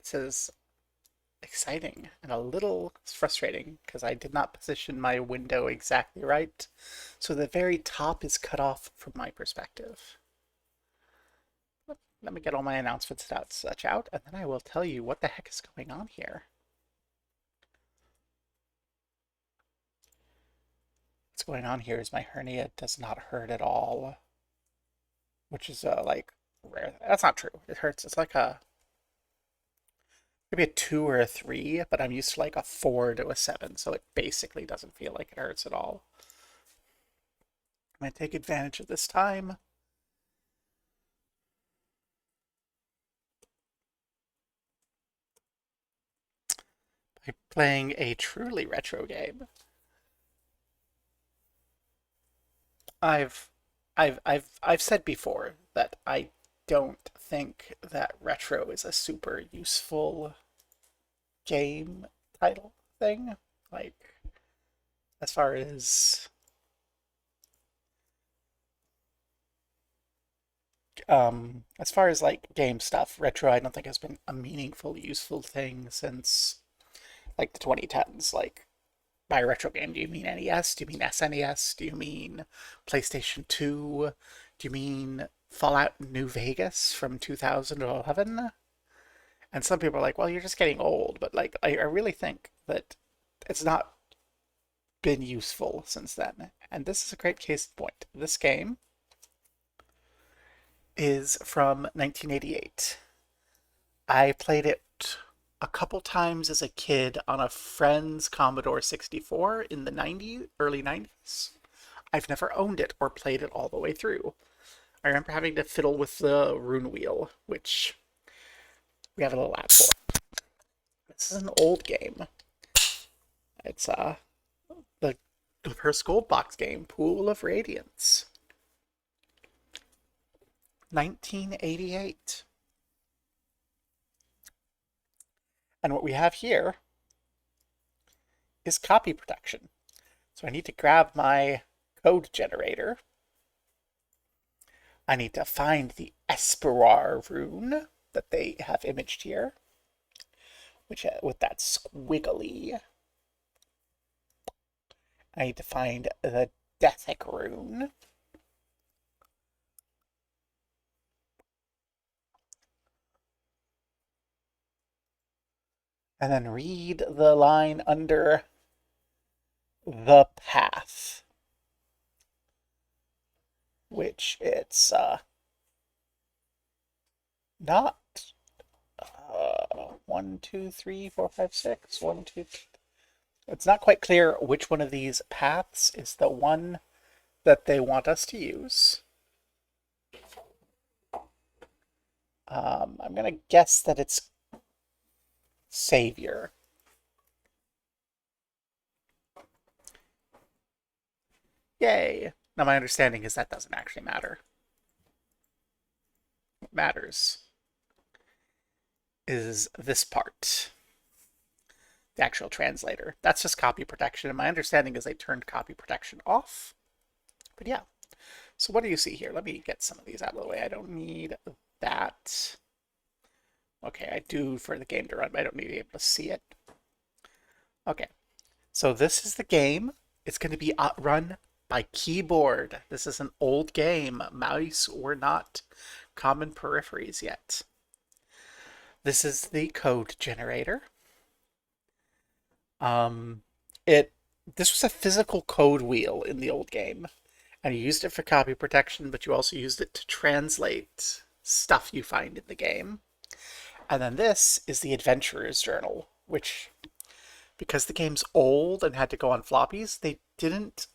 This is exciting and a little frustrating because I did not position my window exactly right. So the very top is cut off from my perspective. Let me get all my announcements and such out, and then I will tell you what the heck is going on here. What's going on here is my hernia does not hurt at all, which is like rare. That's not true. It hurts. It's like maybe a 2 or a 3, but I'm used to like a 4 to a 7, so it basically doesn't feel like it hurts at all. I'm going to take advantage of this time. By playing a truly retro game. I've I've said before that I don't think that retro is a super useful game title thing. Like, as far as like game stuff, retro I don't think has been a meaningful, useful thing since like the 2010s. Like, by retro game, do you mean NES? Do you mean SNES? Do you mean PlayStation 2? Do you mean Fallout New Vegas from 2011? And some people are like, well, you're just getting old. But like, I really think that it's not been useful since then. And this is a great case in point. This game is from 1988. I played it a couple times as a kid on a friend's Commodore 64 in the early 90s. I've never owned it or played it all the way through. I remember having to fiddle with the rune wheel, which we have a little app for. This is an old game. It's the first gold box game, Pool of Radiance. 1988. And what we have here is copy protection. So I need to grab my code generator. I need to find the Esperar rune that they have imaged here, which with that squiggly. I need to find the Dethic rune. And then read the line under the path, which it's not 1, 2, 3, 4, 5, 6. 1, 2. It's not quite clear which one of these paths is the one that they want us to use. I'm gonna guess that it's Savior. Yay! Now my understanding is that doesn't actually matter. What matters is this part. The actual translator. That's just copy protection, and my understanding is they turned copy protection off. But yeah. So what do you see here? Let me get some of these out of the way. I don't need that. Okay, I do for the game to run, but I don't need to be able to see it. Okay, so this is the game. It's going to be run by keyboard. This is an old game. Mice were not common peripheries yet. This is the code generator. This was a physical code wheel in the old game, and you used it for copy protection, but you also used it to translate stuff you find in the game. And then this is the Adventurer's Journal, which, because the game's old and had to go on floppies, they didn't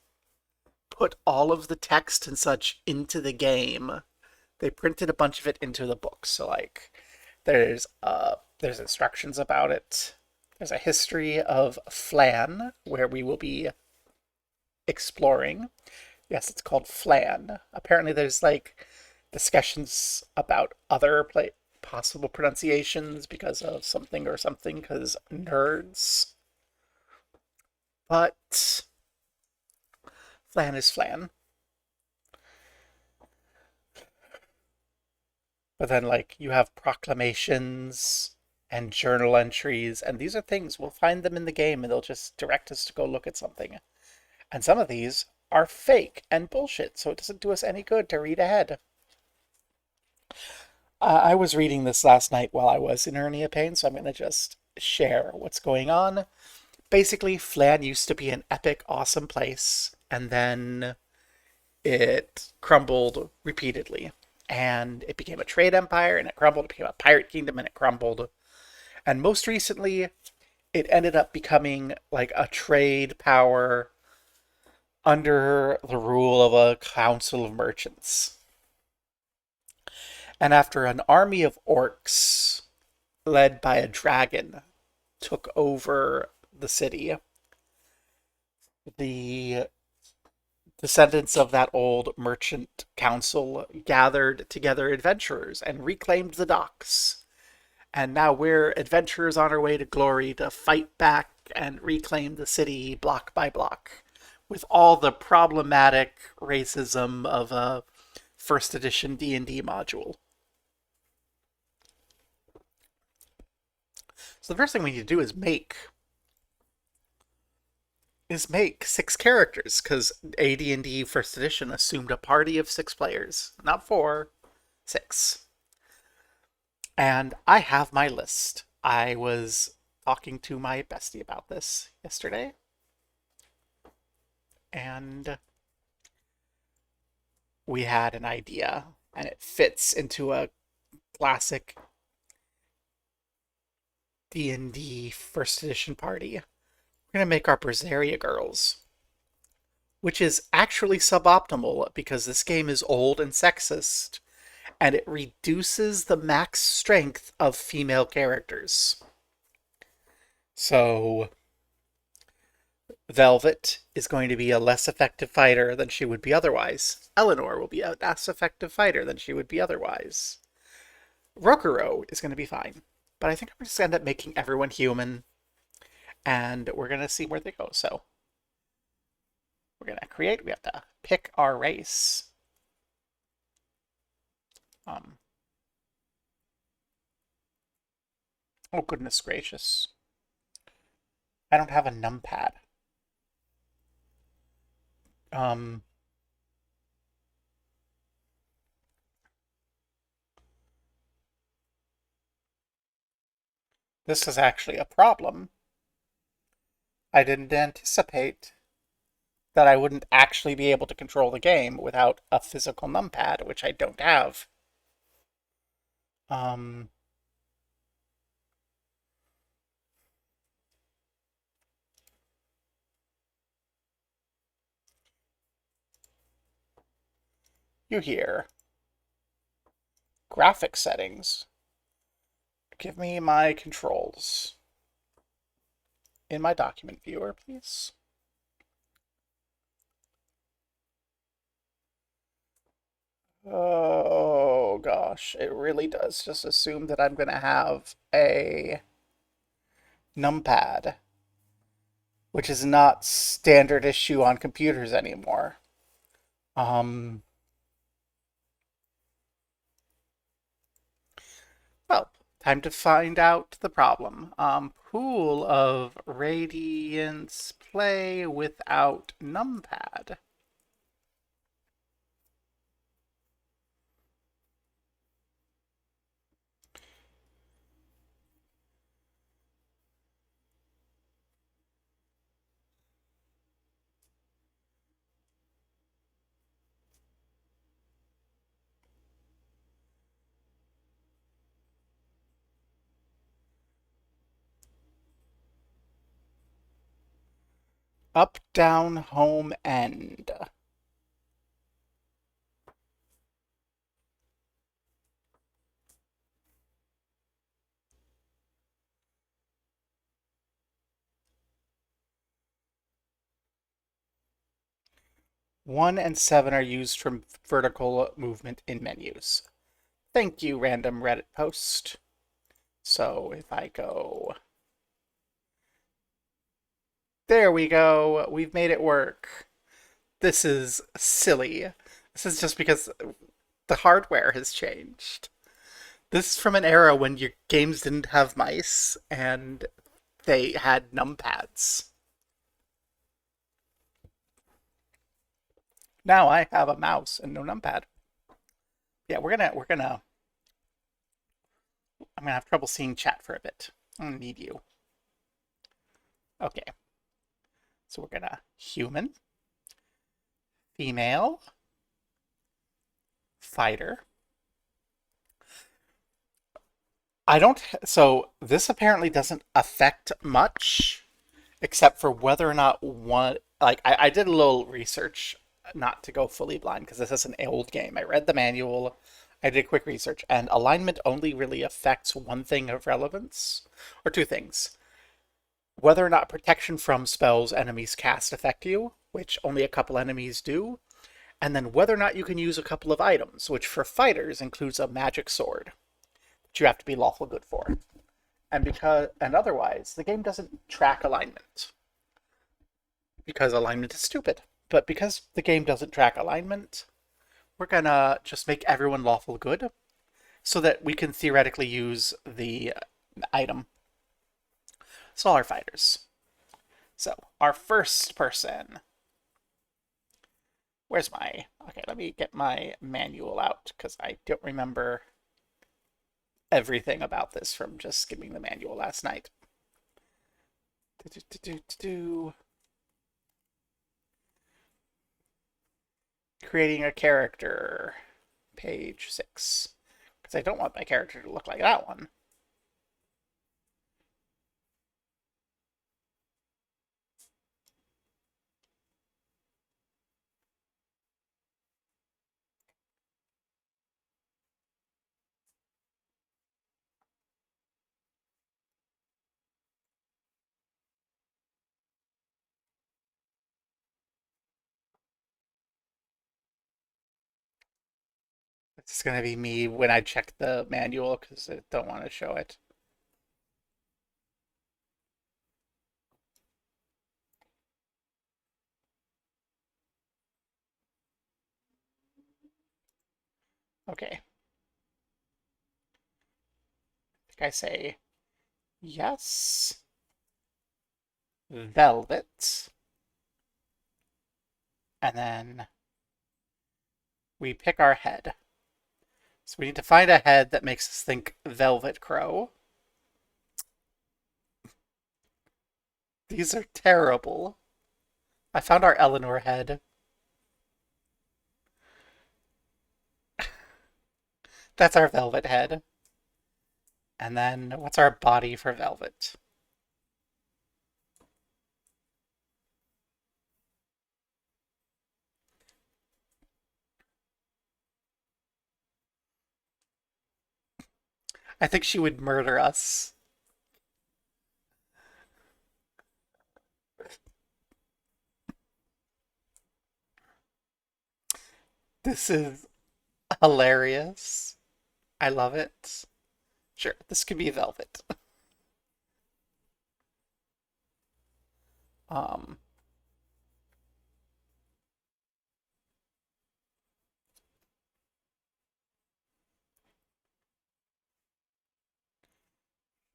put all of the text and such into the game. They printed a bunch of it into the book. So like, there's instructions about it. There's a history of Flan, where we will be exploring. Yes, it's called Flan. Apparently there's like discussions about other possible pronunciations because of something or something, because nerds. But Flan is Flan. But then, like, you have proclamations and journal entries. And these are things, we'll find them in the game and they'll just direct us to go look at something. And some of these are fake and bullshit, so it doesn't do us any good to read ahead. I was reading this last night while I was in hernia pain, so I'm going to just share what's going on. Basically, Flan used to be an epic, awesome place, and then it crumbled repeatedly. And it became a trade empire, and it crumbled. It became a pirate kingdom, and it crumbled. And most recently, it ended up becoming like a trade power under the rule of a council of merchants. And after an army of orcs led by a dragon took over the city, the descendants of that old merchant council gathered together adventurers and reclaimed the docks. And now we're adventurers on our way to glory to fight back and reclaim the city block by block with all the problematic racism of a first edition D&D module. So the first thing we need to do is make 6 characters, because AD&D First Edition assumed a party of 6 players. Not 4, 6. And I have my list. I was talking to my bestie about this yesterday. And we had an idea, and it fits into a classic D&D First Edition party. We're going to make our Berseria girls, which is actually suboptimal because this game is old and sexist, and it reduces the max strength of female characters. So, Velvet is going to be a less effective fighter than she would be otherwise. Eleanor will be a less effective fighter than she would be otherwise. Rokuro is going to be fine, but I think I'm just going to end up making everyone human, and we're going to see where they go. So we're going to create, we have to pick our race. Oh, goodness gracious. I don't have a numpad. This is actually a problem. I didn't anticipate that I wouldn't actually be able to control the game without a physical numpad, which I don't have. You hear. Graphic settings. Give me my controls. In my document viewer, please. Oh gosh, it really does just assume that I'm going to have a numpad, which is not standard issue on computers anymore. Well, time to find out the problem. Pool of Radiance play without numpad. Up, down, home, end. One and 7 are used for vertical movement in menus. Thank you, random Reddit post. So if I go... There we go. We've made it work. This is silly. This is just because the hardware has changed. This is from an era when your games didn't have mice and they had numpads. Now I have a mouse and no numpad. Yeah, I'm gonna have trouble seeing chat for a bit. I'm gonna need you. Okay, so we're gonna human, female, fighter. I don't. So this apparently doesn't affect much, except for whether or not one. Like I did a little research, not to go fully blind because this is an old game. I read the manual. I did quick research, and alignment only really affects one thing of relevance, or two things. Whether or not protection from spells enemies cast affect you, which only a couple enemies do, and then whether or not you can use a couple of items, which for fighters includes a magic sword, which you have to be lawful good for. And otherwise, the game doesn't track alignment because alignment is stupid. But because the game doesn't track alignment, we're gonna just make everyone lawful good so that we can theoretically use the item. So all our fighters. So our first person. Where's my... Okay, let me get my manual out because I don't remember everything about this from just skimming the manual last night. Creating a character. Page 6. Because I don't want my character to look like that one. It's going to be me when I check the manual because I don't want to show it. Okay. I think I say yes. Velvet. And then we pick our head. So we need to find a head that makes us think Velvet Crow. These are terrible. I found our Eleanor head. That's our Velvet head. And then what's our body for Velvet? I think she would murder us. This is hilarious. I love it. Sure, this could be Velvet. Um,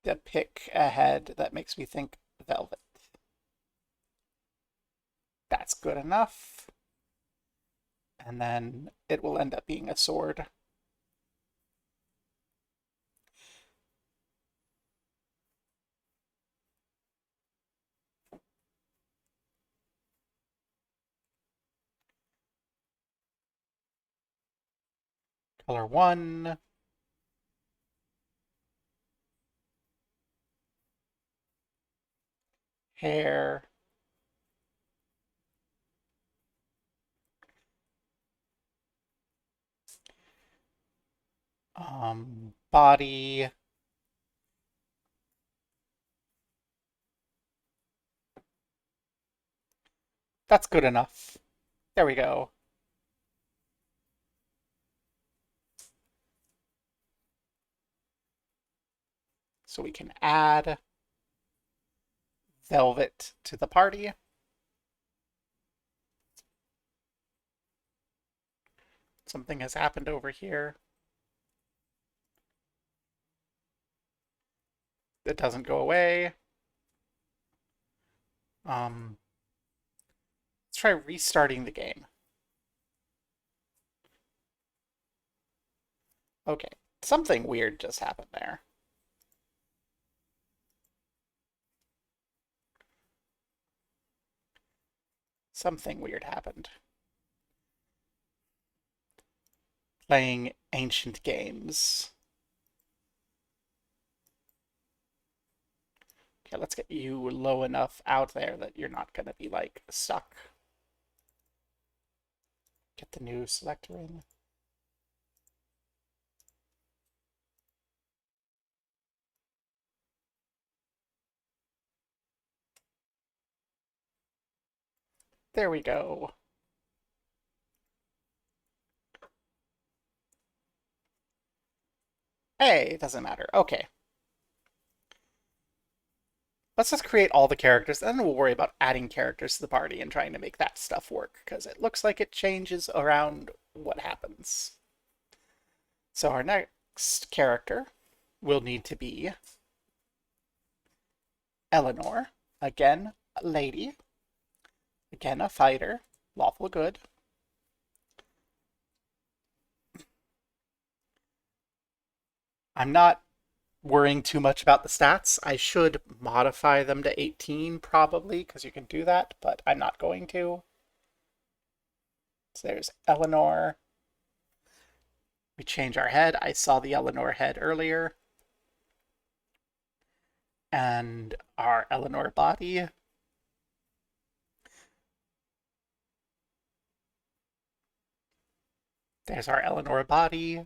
to pick a head that makes me think Velvet. That's good enough. And then it will end up being a sword. Color 1. Hair. Body. That's good enough. There we go. So we can add Velvet to the party. Something has happened over here. It doesn't go away. Let's try restarting the game. Okay, something weird just happened there. Something weird happened. Playing ancient games. Okay, let's get you low enough out there that you're not going to be, like, stuck. Get the new selector in. There we go. Hey, it doesn't matter. Okay. Let's just create all the characters, and then we'll worry about adding characters to the party and trying to make that stuff work, because it looks like it changes around what happens. So our next character will need to be Eleanor. Again, a lady. Again, a fighter. Lawful good. I'm not worrying too much about the stats. I should modify them to 18 probably, because you can do that, but I'm not going to. So there's Eleanor. We change our head. I saw the Eleanor head earlier. And our Eleanor body. There's our Eleanor body.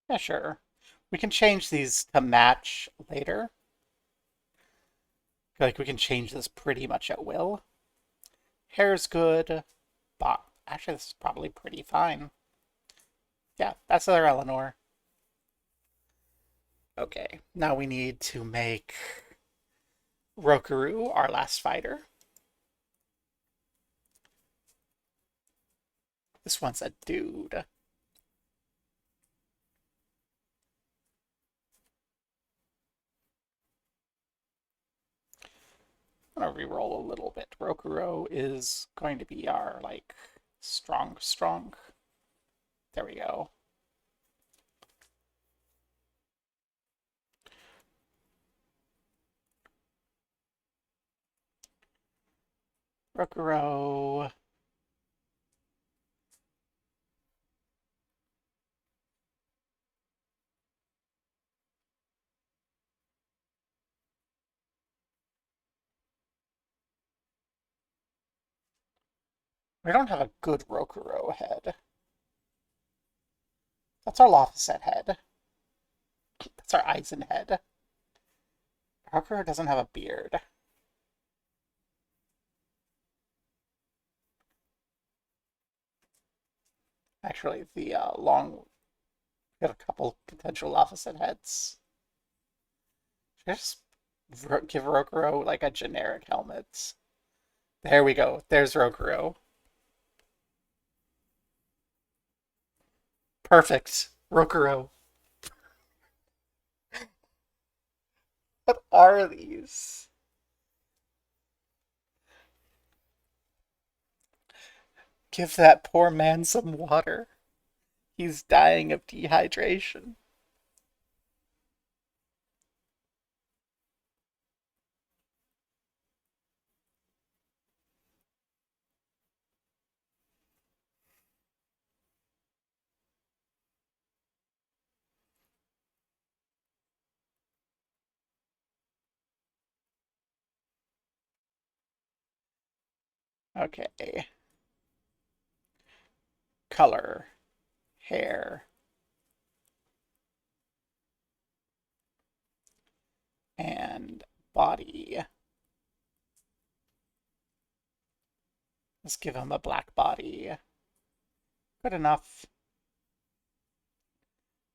Yeah, sure. We can change these to match later. Like, we can change this pretty much at will. Hair's good. But actually, this is probably pretty fine. Yeah, that's our Eleanor. Okay, now we need to make Rokaru our last fighter. This one's a dude. I'm gonna reroll a little bit. Rokurou is going to be our, like, strong. There we go. Rokurou. We don't have a good Rokurou head. That's our Loffiset head. That's our Eisen head. Rokurou doesn't have a beard. Actually, the long. We have a couple potential Loffiset heads. Should I just give Rokurou, like, a generic helmet? There we go. There's Rokurou. Perfect. Rokurou. What are these? Give that poor man some water. He's dying of dehydration. Okay. Color. Hair. And body. Let's give him a black body. Good enough.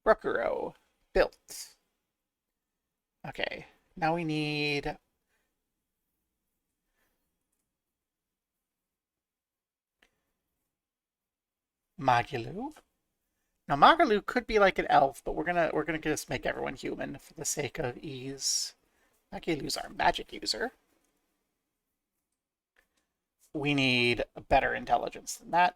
Rokurou. Built. Okay, now we need Magilu. Now Magalu could be like an elf, but we're gonna just make everyone human for the sake of ease. Magilu's our magic user. We need a better intelligence than that.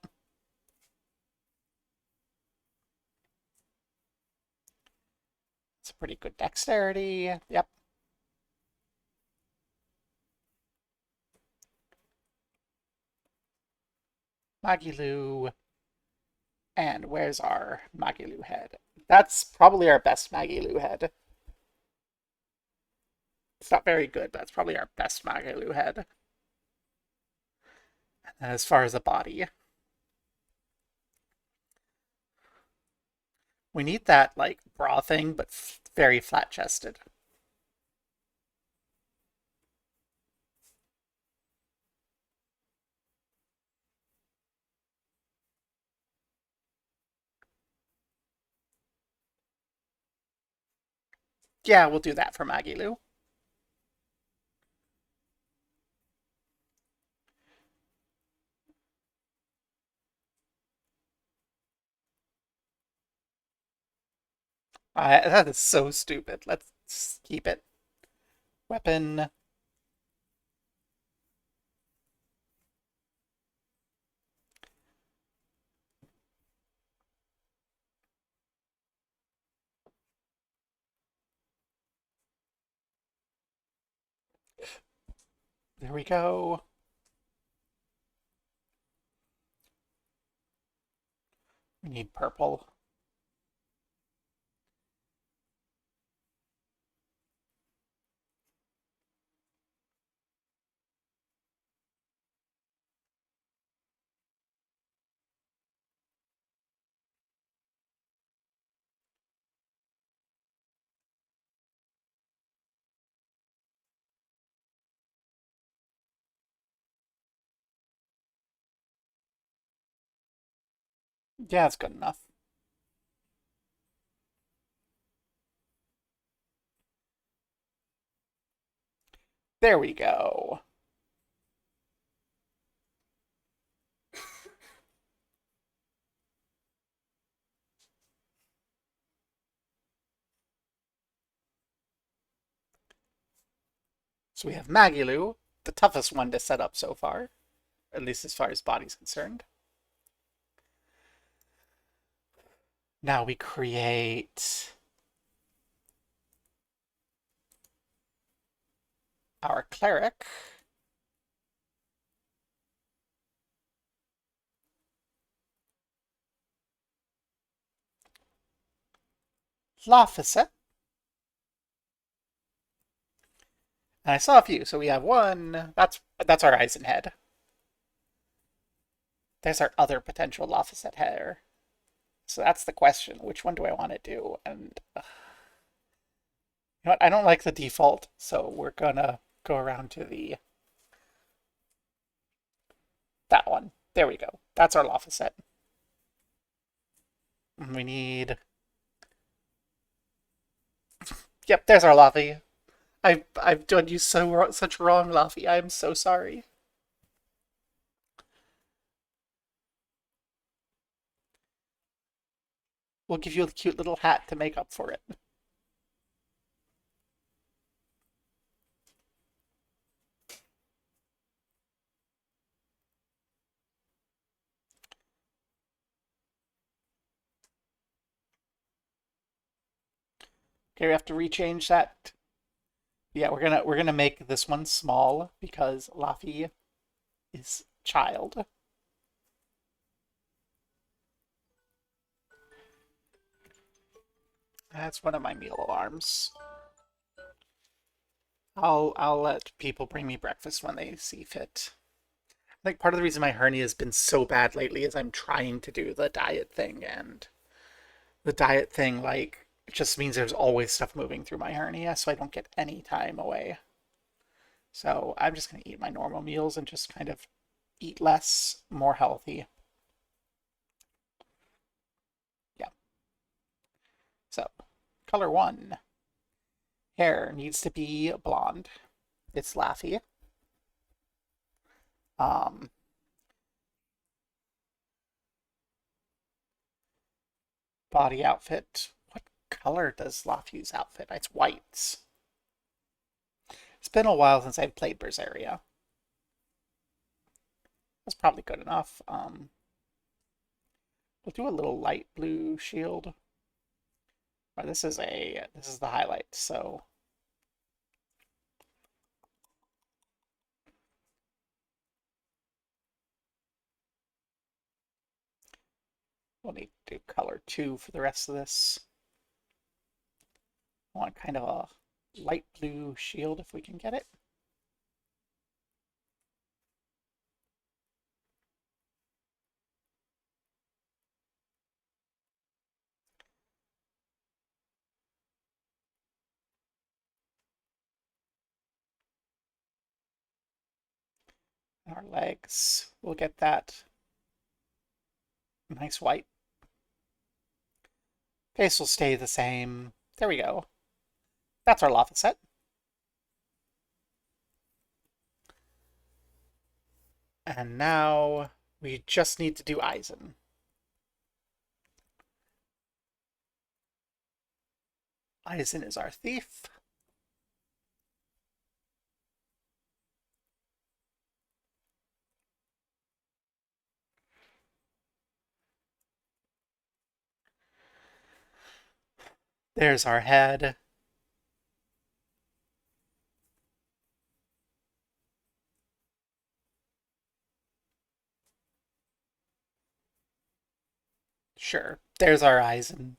It's a pretty good dexterity. Yep. Magilu. And where's our Magilu head? That's probably our best Magilu head. It's not very good, but it's probably our best Magalu head. And as far as the body, we need that like bra thing, but very flat chested. Yeah, we'll do that for Magilu. That is so stupid. Let's keep it. Weapon. There we go. We need purple. Yeah, it's good enough. There we go. So we have Magilu, the toughest one to set up so far, at least as far as body's concerned. Now we create our cleric. Laphicet. And I saw a few, so we have one. That's our Eisen head. There's our other potential Laphicet header. So that's the question. Which one do I want to do? And you know what? I don't like the default, so we're gonna go around to that one. There we go. That's our Laphicet. We need. Yep, there's our Laffy. I've done you such wrong, Laffy. I am so sorry. We'll give you a cute little hat to make up for it. Okay, we have to rechange that. Yeah, we're gonna make this one small because Laffy is child. That's one of my meal alarms. I'll let people bring me breakfast when they see fit. I think part of the reason my hernia has been so bad lately is I'm trying to do the diet thing, and the diet thing like it just means there's always stuff moving through my hernia, so I don't get any time away. So I'm just gonna eat my normal meals and just kind of eat less, more healthy. Yeah. So, color 1. Hair needs to be blonde. It's Laffy. Um, Body outfit. What color does Laffy's outfit? It's white. It's been a while since I've played Berseria. That's probably good enough. We'll do a little light blue shield. Or this is the highlight, so we'll need to do color 2 for the rest of this. I want kind of a light blue shield if we can get it. And our legs, we'll get that nice white. Face will stay the same. There we go. That's our lava set. And now we just need to do Eisen. Eisen is our thief. There's our head. Sure. There's our Eisen.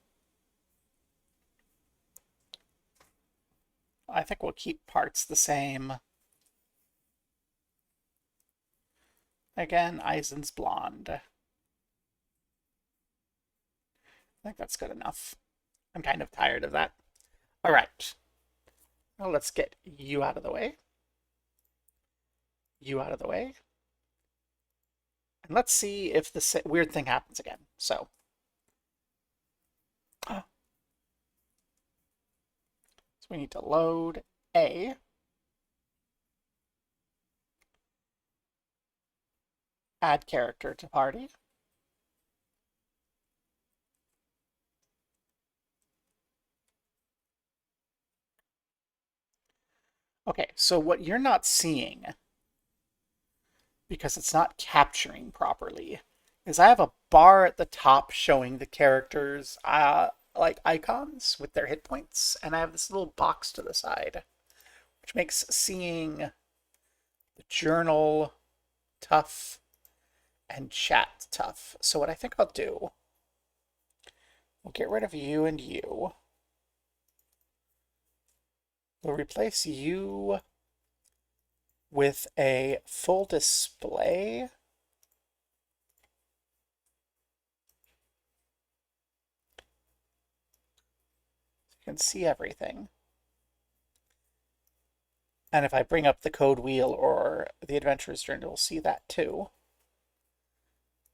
I think we'll keep parts the same. Again, Eisen's blonde. I think that's good enough. I'm kind of tired of that. All right. Well, let's get you out of the way. You out of the way. And let's see if the weird thing happens again. So, so we need to load A. Add character to party. Okay, so what you're not seeing, because it's not capturing properly, is I have a bar at the top showing the characters like icons with their hit points, and I have this little box to the side, which makes seeing the journal tough and chat tough. So what I think I'll do, we'll get rid of you and you. We'll replace you with a full display. You can see everything. And if I bring up the code wheel or the adventurer's journal, you'll see that too.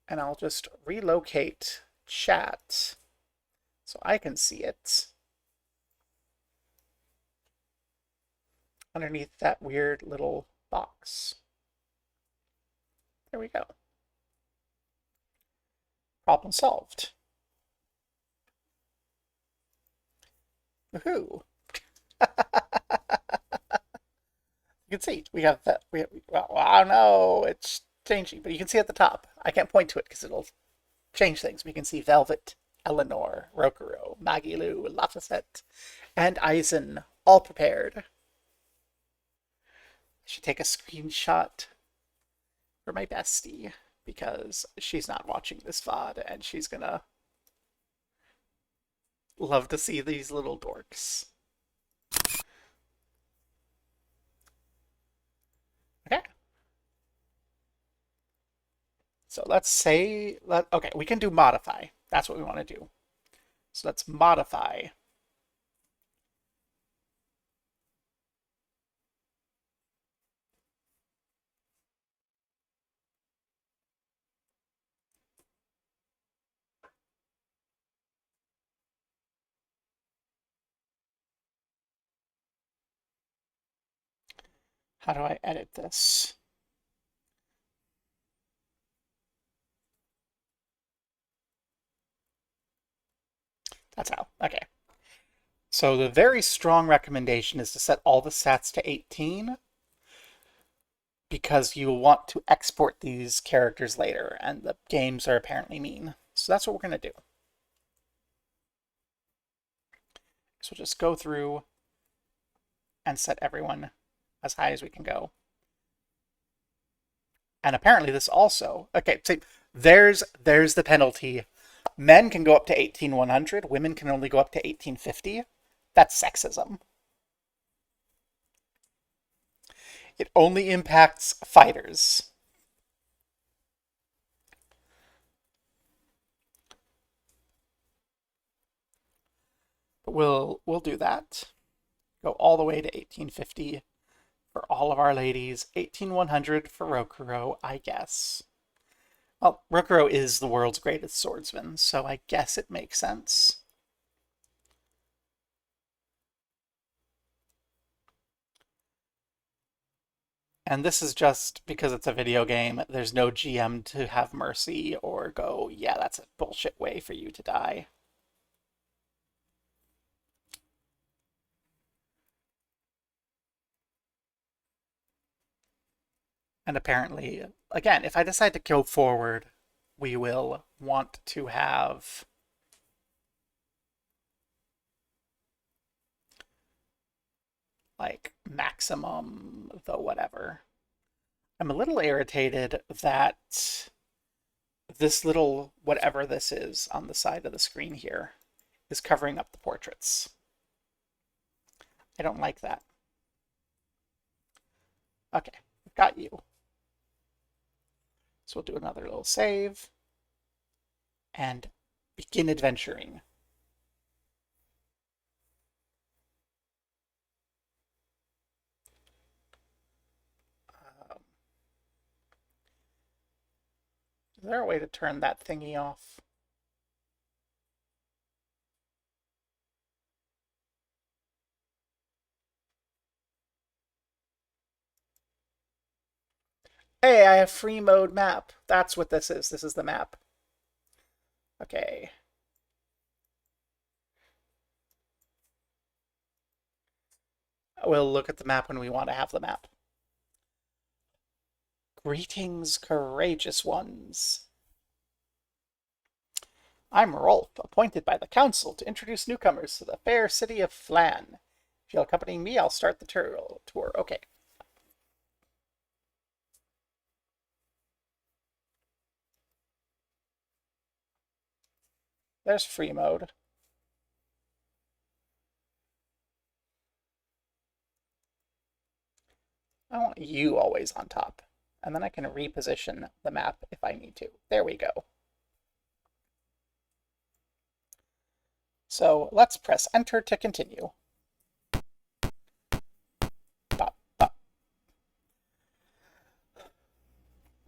And I'll just relocate chat so I can see it underneath that weird little box. There we go. Problem solved. Woohoo! You can see we have that. Well, I don't know. It's changing, but you can see at the top. I can't point to it because it'll change things. We can see Velvet, Eleanor, Rokuro, Magilu, Lafayette, and Eisen all prepared. I should take a screenshot for my bestie because she's not watching this VOD and she's gonna love to see these little dorks. Okay. So let's say, okay, we can do modify. That's what we want to do. So let's modify. How do I edit this? That's how. Okay. So the very strong recommendation is to set all the stats to 18 because you want to export these characters later, and the games are apparently mean. So that's what we're going to do. So we'll just go through and set everyone as high as we can go. And apparently this also, okay, so there's the penalty. Men can go up to 18,100, women can only go up to 1850. That's sexism. It only impacts fighters. But we'll do that. Go all the way to 1850 for all of our ladies. 18,100 for Rokuro, I guess. Well, Rokuro is the world's greatest swordsman, so I guess it makes sense. And this is just because it's a video game. There's no GM to have mercy or go, yeah, that's a bullshit way for you to die. And apparently, again, if I decide to go forward, we will want to have like maximum the whatever. I'm a little irritated that this little whatever this is on the side of the screen here is covering up the portraits. I don't like that. Okay, we've got you. So we'll do another little save and begin adventuring. Is there a way to turn that thingy off? Hey, I have free mode map. That's what this is. This is the map. Okay. We'll look at the map when we want to have the map. Greetings, courageous ones. I'm Rolf, appointed by the council to introduce newcomers to the fair city of Flan. If you'll accompany me, I'll start the tour. Okay. There's free mode. I want you always on top. And then I can reposition the map if I need to. There we go. So let's press enter to continue. Bop, bop.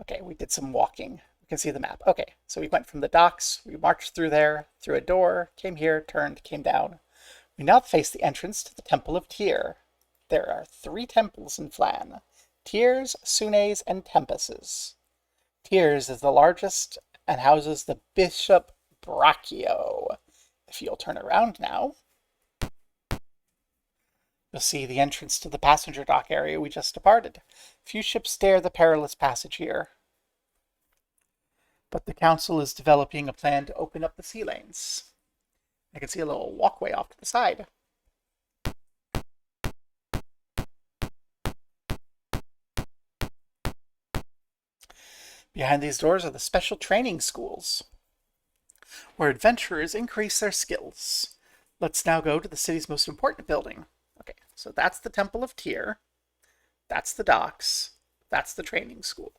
Okay, we did some walking. You can see the map. Okay, so we went from the docks, we marched through there, through a door, came here, turned, came down. We now face the entrance to the Temple of Tyr. There are 3 temples in Flan: Tyr's, Sune's, and Tempus's. Tyr's is the largest and houses the Bishop Brachio. If you'll turn around now, you'll see the entrance to the passenger dock area we just departed. Few ships dare the perilous passage here. But the council is developing a plan to open up the sea lanes. I can see a little walkway off to the side. Behind these doors are the special training schools, where adventurers increase their skills. Let's now go to the city's most important building. Okay, so that's the Temple of Tyr. That's the docks. That's the training school.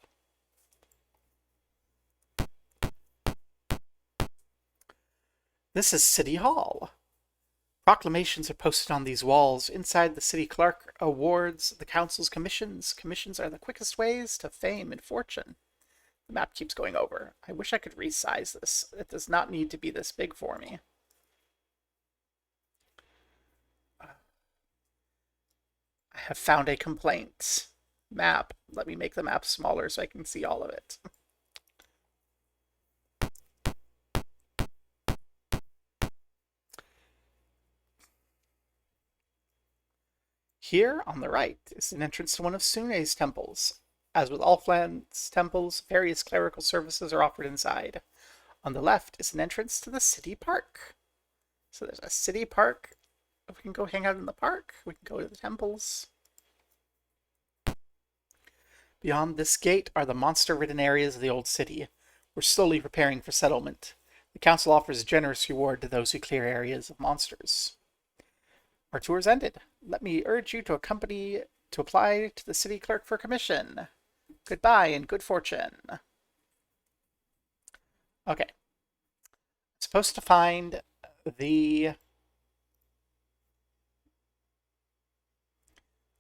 This is City Hall. Proclamations are posted on these walls. Inside, the city clerk awards the council's commissions. Commissions are the quickest ways to fame and fortune. The map keeps going over. I wish I could resize this. It does not need to be this big for me. I have found a complaint. map. Let me make the map smaller so I can see all of it. Here, on the right, is an entrance to one of Sune's temples. As with all Flan's temples, various clerical services are offered inside. On the left is an entrance to the city park. So there's a city park. We can go hang out in the park. We can go to the temples. Beyond this gate are the monster-ridden areas of the old city. We're slowly preparing for settlement. The council offers a generous reward to those who clear areas of monsters. Our tour's ended. Let me urge you to apply to the city clerk for commission. Goodbye and good fortune. Okay. I'm supposed to find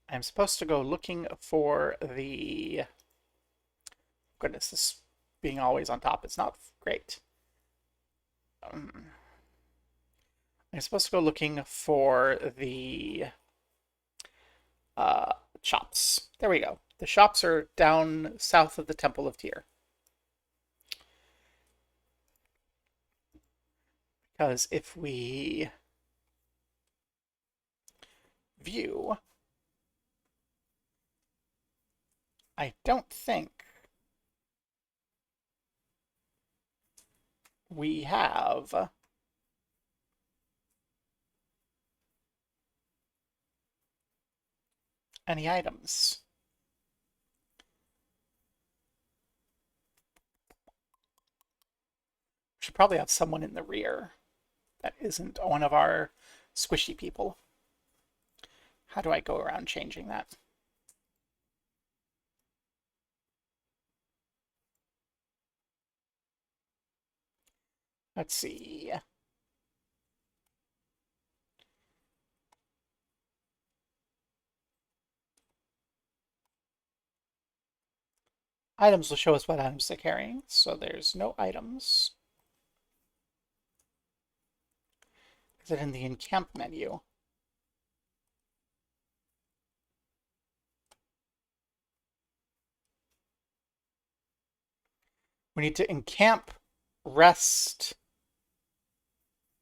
I'm supposed to go looking for the... Goodness, this being always on top is not great. I'm supposed to go looking for the shops. There we go. The shops are down south of the Temple of Tyr. Because if we view, I don't think we have any items. We should probably have someone in the rear that isn't one of our squishy people. How do I go around changing that? Let's see. Items will show us what items they're carrying, so there's no items. Is it in the encamp menu? We need to encamp, rest.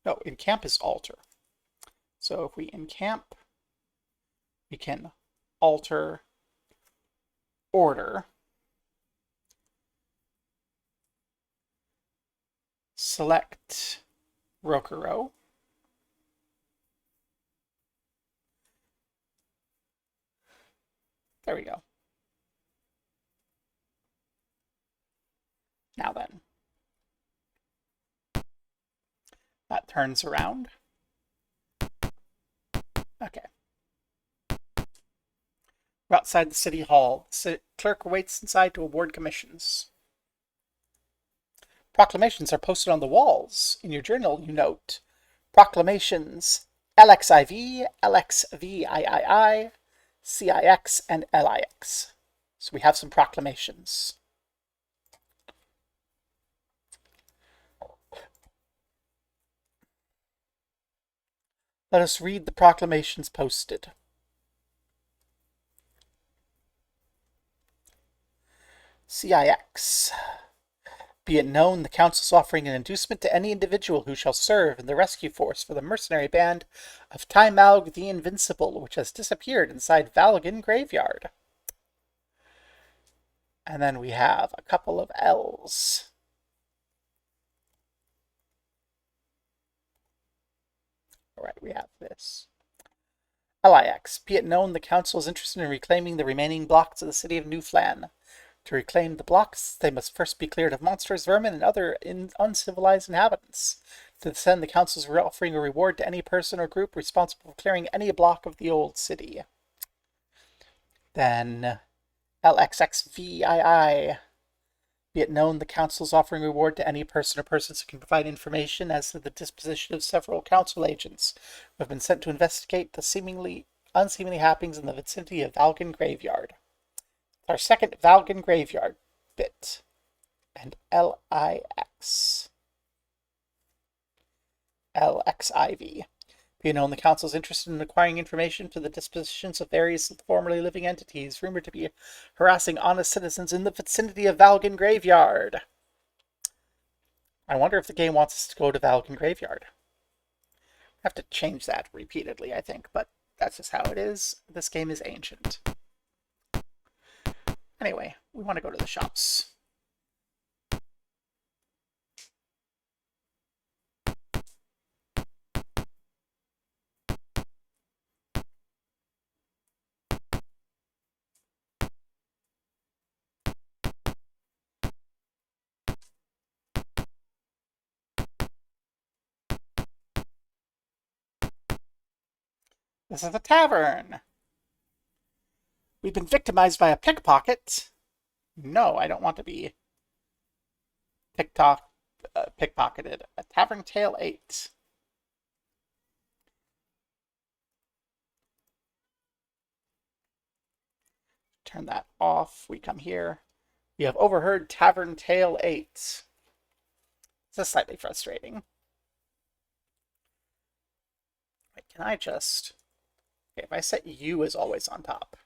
No, encamp is alter. So if we encamp, we can alter order. Select Rokuro. There we go. Now then. That turns around. Okay. We're outside the city hall. The clerk waits inside to award commissions. Proclamations are posted on the walls. In your journal, you note proclamations LXIV, LXVIII, CIX, and LIX. So we have some proclamations. Let us read the proclamations posted. CIX. Be it known, the Council is offering an inducement to any individual who shall serve in the rescue force for the mercenary band of Taimaug the Invincible, which has disappeared inside Valgan Graveyard. And then we have a couple of L's. Alright, we have this. LIX. Be it known, the Council is interested in reclaiming the remaining blocks of the city of New Flan. To reclaim the blocks, they must first be cleared of monsters, vermin, and other uncivilized inhabitants. To this end, the Council is offering a reward to any person or group responsible for clearing any block of the old city. Then, LXXVII. Be it known, the Council is offering a reward to any person or persons who can provide information as to the disposition of several Council agents who have been sent to investigate the unseemly happenings in the vicinity of Valgan Graveyard. Our second Valgan Graveyard bit. And LIX. LXIV. Be known the Council is interested in acquiring information for the dispositions of various formerly living entities rumored to be harassing honest citizens in the vicinity of Valgan Graveyard. I wonder if the game wants us to go to Valgan Graveyard. I have to change that repeatedly, I think, but that's just how it is. This game is ancient. Anyway, we want to go to the shops. This is the tavern. We've been victimized by a pickpocket. No, I don't want to be pickpocketed. A tavern tale 8. Turn that off. We come here. We have overheard Tavern Tale 8. This is slightly frustrating. Wait, can I just... Okay, if I set you as always on top,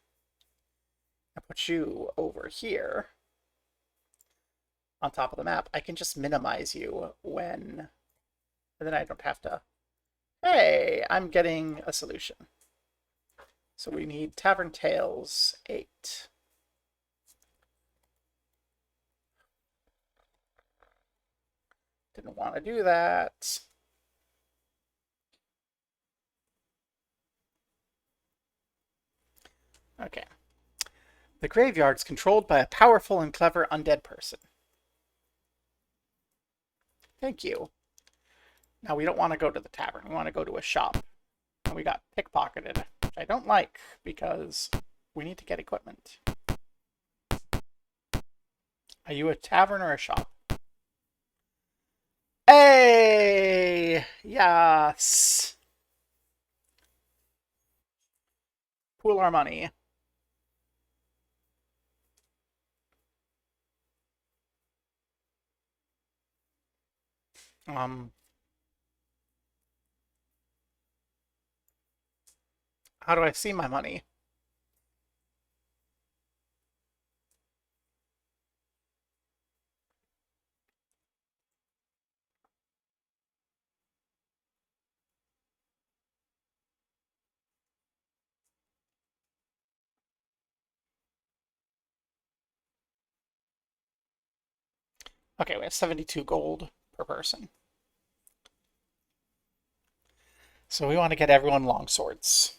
I put you over here on top of the map, I can just minimize you when... And then I don't have to... Hey, I'm getting a solution. So we need Tavern Tales 8. Didn't want to do that. Okay. The graveyard's controlled by a powerful and clever undead person. Thank you. Now we don't want to go to the tavern. We want to go to a shop. And we got pickpocketed, which I don't like because we need to get equipment. Are you a tavern or a shop? Hey! Yes! Pool our money. How do I see my money? Okay, we have 72 gold per person. So we want to get everyone long swords.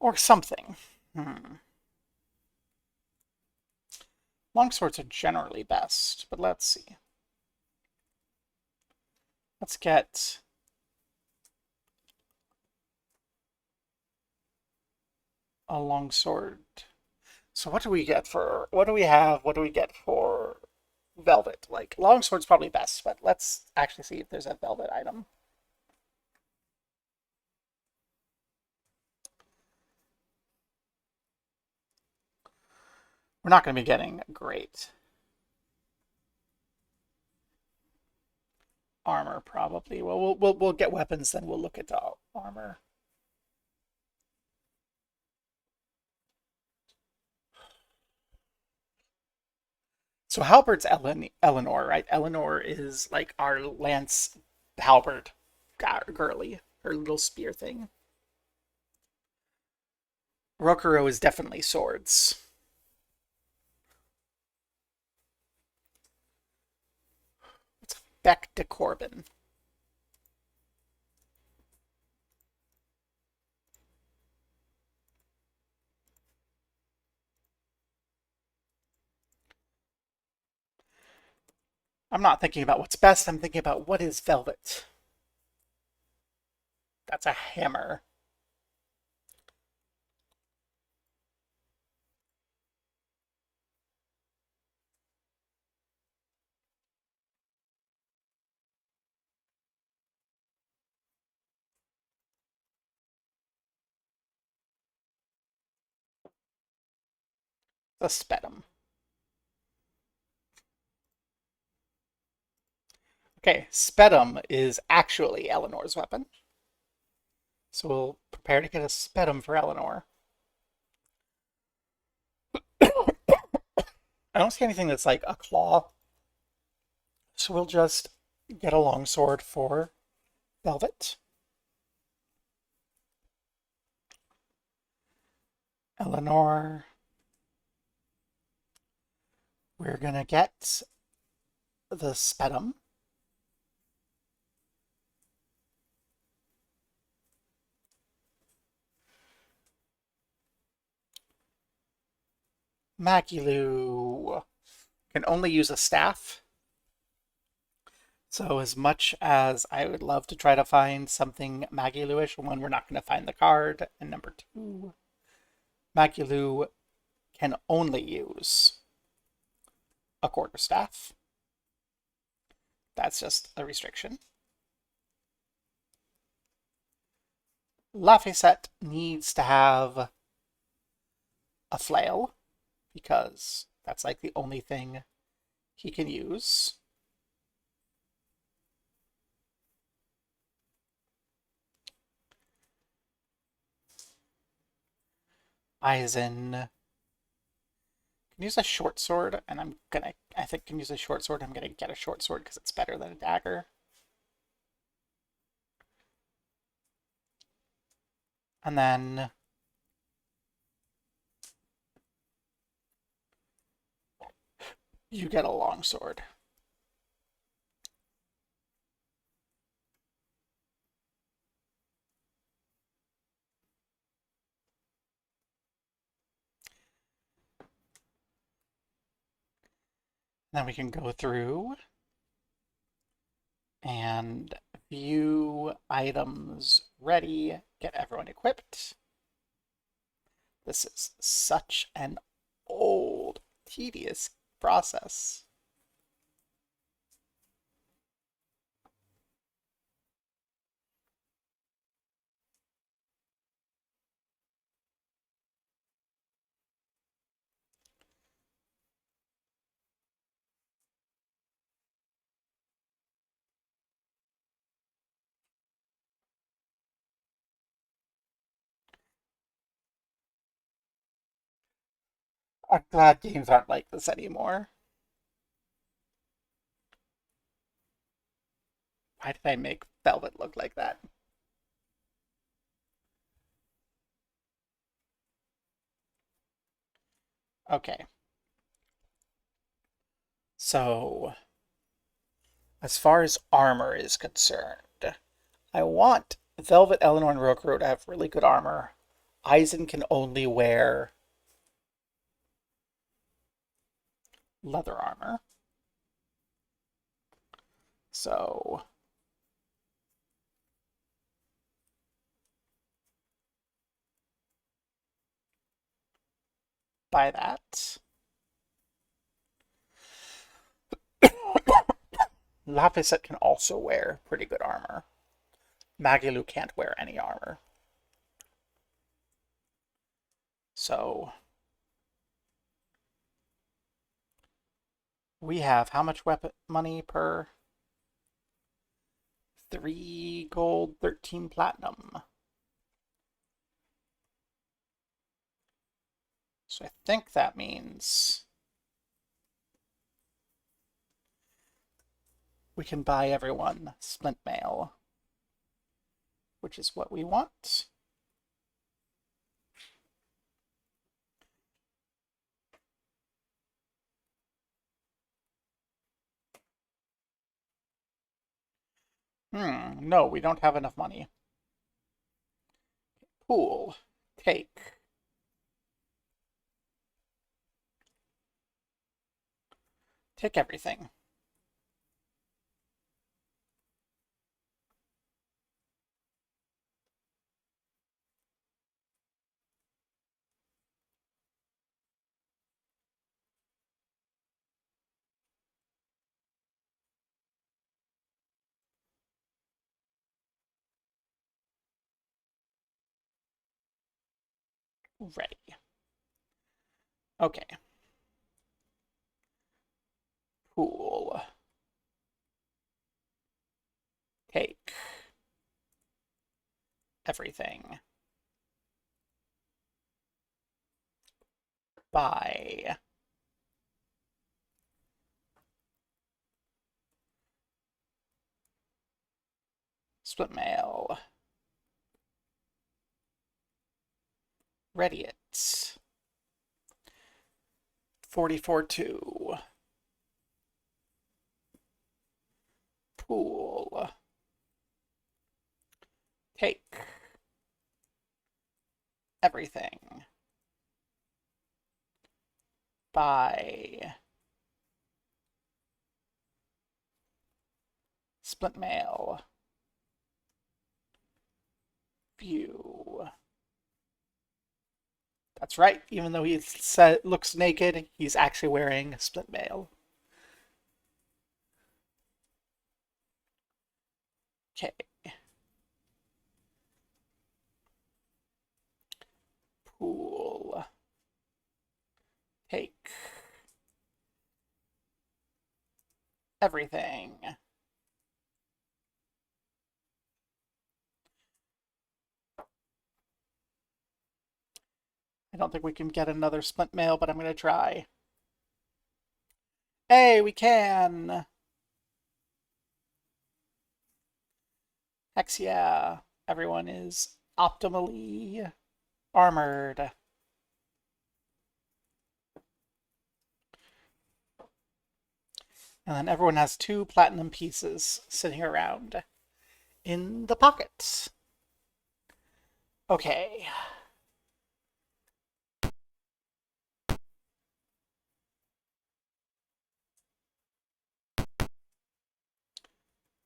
Or something. Long swords are generally best, but let's see. Let's get... a long sword. So what do we get for... What do we have? What do we get for velvet? Like, long sword's probably best, but let's actually see if there's a velvet item. We're not going to be getting great armor, probably. Well, we'll get weapons, then we'll look at armor. So halberd's Eleanor, right? Eleanor is like our lance halberd girly, her little spear thing. Rokuro is definitely swords. What's Beck de Corbin? I'm not thinking about what's best, I'm thinking about what is velvet. That's a hammer. The Spetum. Okay, Spetum is actually Eleanor's weapon. So we'll prepare to get a Spetum for Eleanor. I don't see anything that's like a claw. So we'll just get a longsword for Velvet. Eleanor. We're gonna get the Spetum. Magilu can only use a staff. So as much as I would love to try to find something Magilu-ish, one, we're not going to find the card, and number two, Magilu can only use a quarterstaff. That's just a restriction. Laphicet needs to have a flail, because that's like the only thing he can use. Eisen can use a short sword, and I think can use a short sword. I'm gonna get a short sword because it's better than a dagger. And then you get a longsword. Then we can go through and view items ready, get everyone equipped. This is such an old, tedious process. I'm glad games aren't like this anymore. Why did I make Velvet look like that? Okay. So, as far as armor is concerned, I want Velvet, Eleanor, and Rokuro to have really good armor. Eisen can only wear leather armor. So, by that. Laphicet can also wear pretty good armor. Magalu can't wear any armor. So, we have how much weapon money per? 3 gold, 13 platinum. So I think that means we can buy everyone splint mail, which is what we want. No, we don't have enough money. Pool. Take. Take everything. Ready. Okay. Pool. Take. Everything. Buy. Split mail. Radiance. 44-2. Pool. Take. Everything. Buy. Split mail. View. That's right. Even though he looks naked, he's actually wearing split mail. Okay. Pool. Take. Everything. I don't think we can get another split mail, but I'm going to try. Hey, we can! Hex yeah. Everyone is optimally armored. And then everyone has 2 platinum pieces sitting around in the pockets. Okay.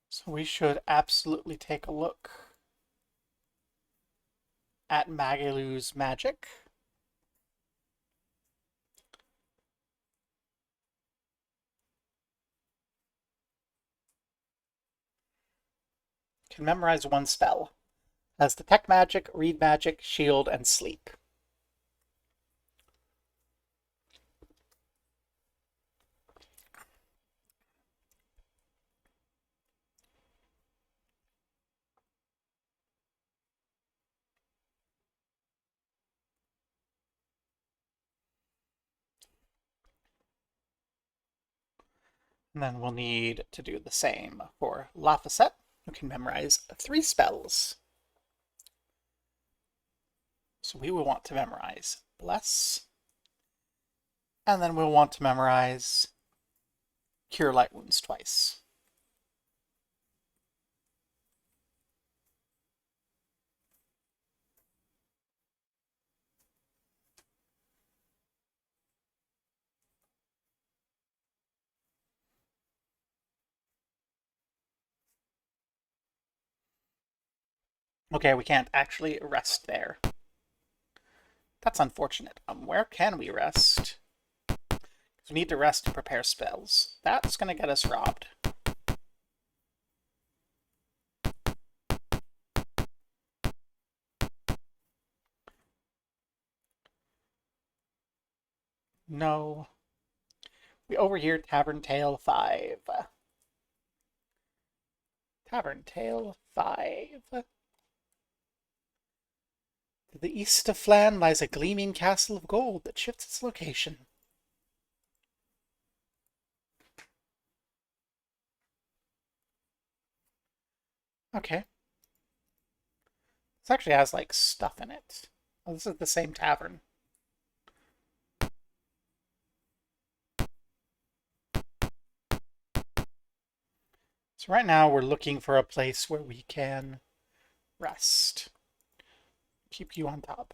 So we should absolutely take a look at Magalu's magic. Can memorize 1 spell. Has detect magic, read magic, shield, and sleep. And then we'll need to do the same for Lafayette, who can memorize 3 spells. So we will want to memorize Bless, and then we'll want to memorize Cure Light Wounds twice. Okay, we can't actually rest there. That's unfortunate. Where can we rest? We need to rest to prepare spells. That's going to get us robbed. No. We overhear Tavern Tale 5. Tavern Tale 5. To the east of Flan lies a gleaming castle of gold that shifts its location. Okay. This actually has, like, stuff in it. Oh, this is the same tavern. So right now we're looking for a place where we can rest. Keep you on top.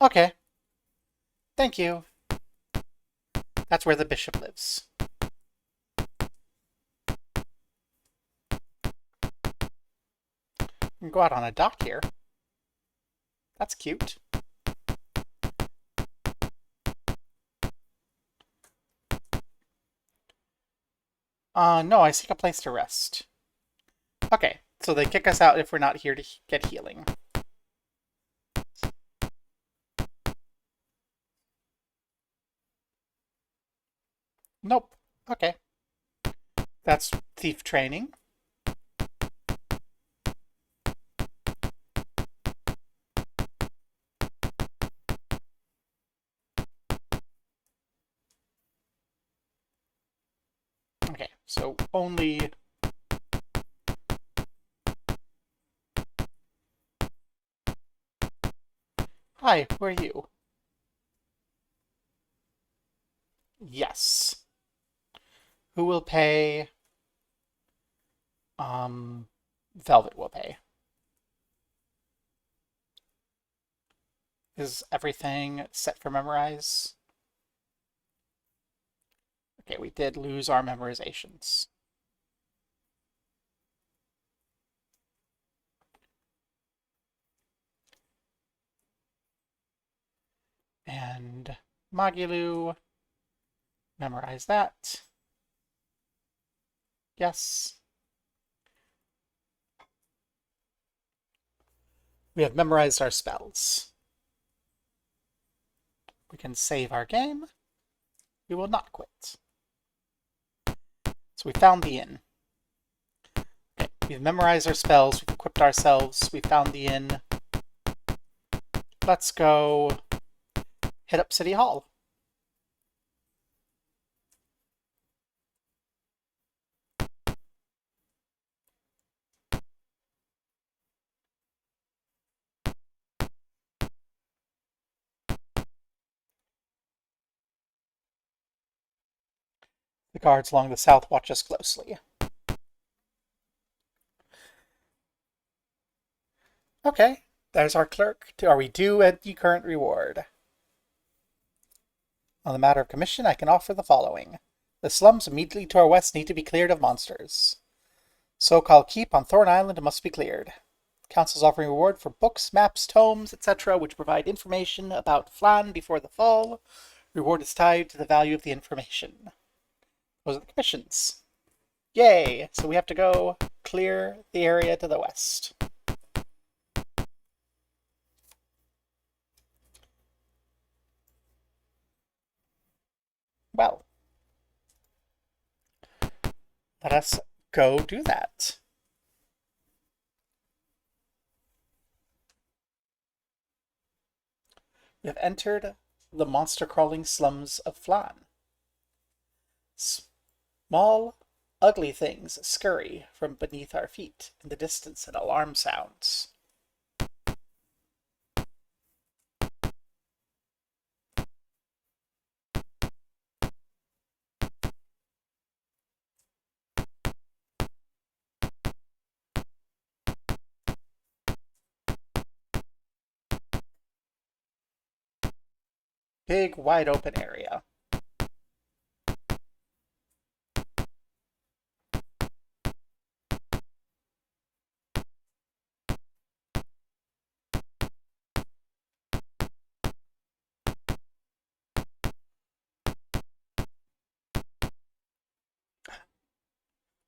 Okay. Thank you. That's where the bishop lives. We can go out on a dock here. That's cute. No, I seek a place to rest. Okay, so they kick us out if we're not here to get healing. Nope. Okay. That's thief training. Okay, so only... Hi, who are you? Yes. Who will pay? Velvet will pay. Is everything set for memorize? Okay, we did lose our memorizations. And Magilu, memorize that. Yes. We have memorized our spells. We can save our game. We will not quit. So we found the inn. Okay, we've memorized our spells, we've equipped ourselves, we found the inn. Let's go hit up City Hall. The guards along the south watch us closely. Okay, there's our clerk. Are we due at the current reward? On the matter of commission, I can offer the following. The slums immediately to our west need to be cleared of monsters. So-called keep on Thorn Island must be cleared. Council's offering reward for books, maps, tomes, etc., which provide information about Flan before the fall. Reward is tied to the value of the information. Those are the commissions. Yay! So we have to go clear the area to the west. Well, let us go do that. We have entered the monster-crawling slums of Flan. Small, ugly things scurry from beneath our feet in the distance and alarm sounds. Big, wide open area.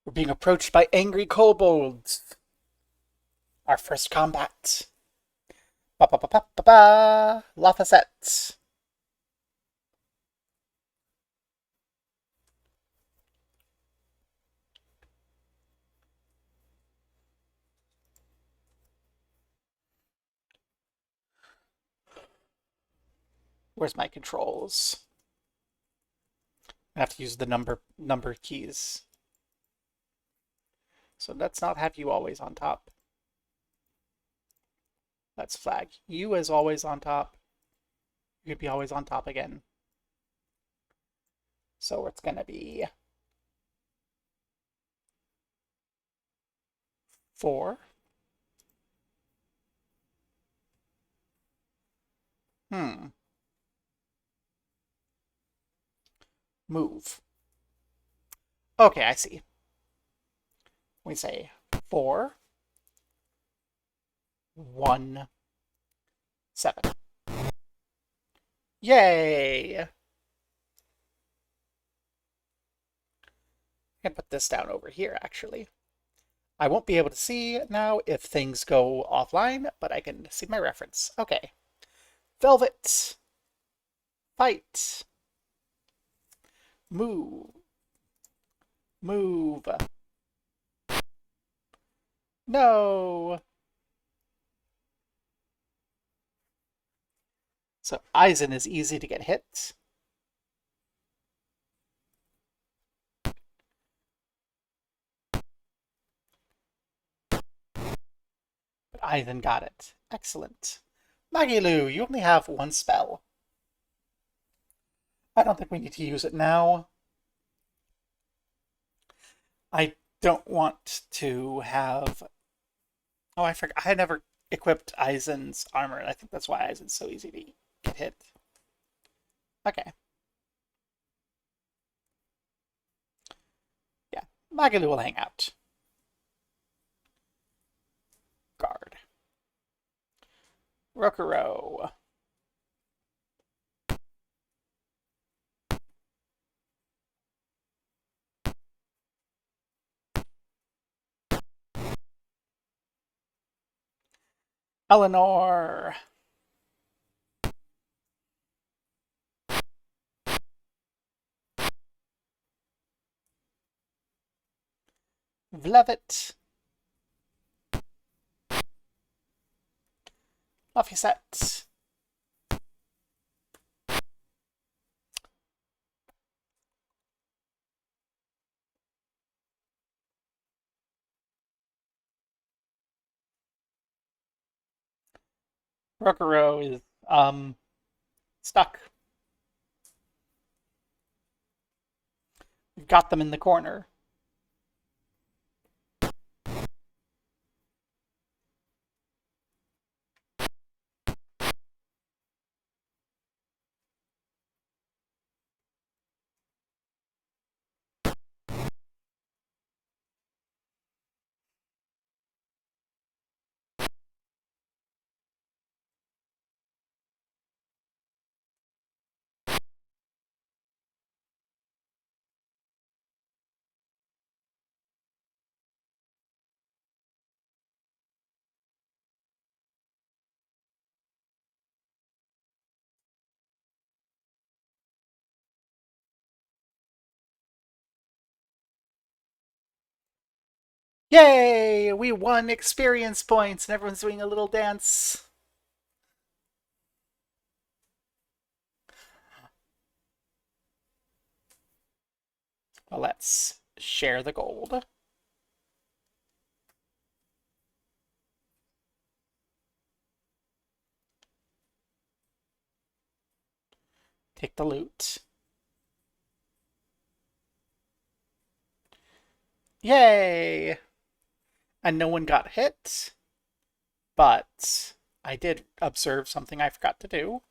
We're being approached by angry kobolds. Our first combat. Ba ba ba ba ba ba. Lafayette. Where's my controls? I have to use the number keys. So let's not have you always on top. Let's flag you as always on top. You could be always on top again. So it's gonna be 4. Move. Okay, I see. We say 4, 1, 7. Yay! I can put this down over here, actually. I won't be able to see now if things go offline, but I can see my reference. Okay. Velvet. Fight. Move. Move. No. So Eisen is easy to get hit. But Eisen got it. Excellent. Magilu, you only have one spell. I don't think we need to use it now. I don't want to have... Oh, I forgot. I had never equipped Eisen's armor. I think that's why Eisen's so easy to get hit. Okay. Yeah, Magalu will hang out. Guard. Rokuro. Eleanor. Vlevet. Laphicet. Rokuro is stuck. We've got them in the corner. Yay! We won experience points and everyone's doing a little dance. Well, let's share the gold. Take the loot. Yay! And no one got hit, but I did observe something I forgot to do.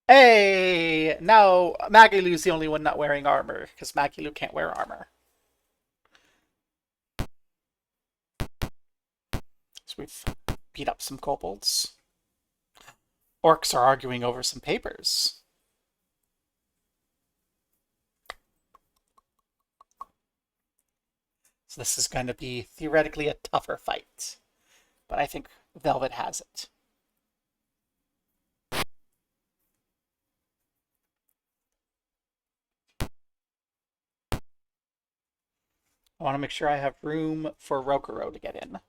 Hey! Now Magilu's the only one not wearing armor, because Magilu can't wear armor. So we've beat up some kobolds. Orcs are arguing over some papers. So this is going to be theoretically a tougher fight. But I think Velvet has it. I want to make sure I have room for Rokuro to get in.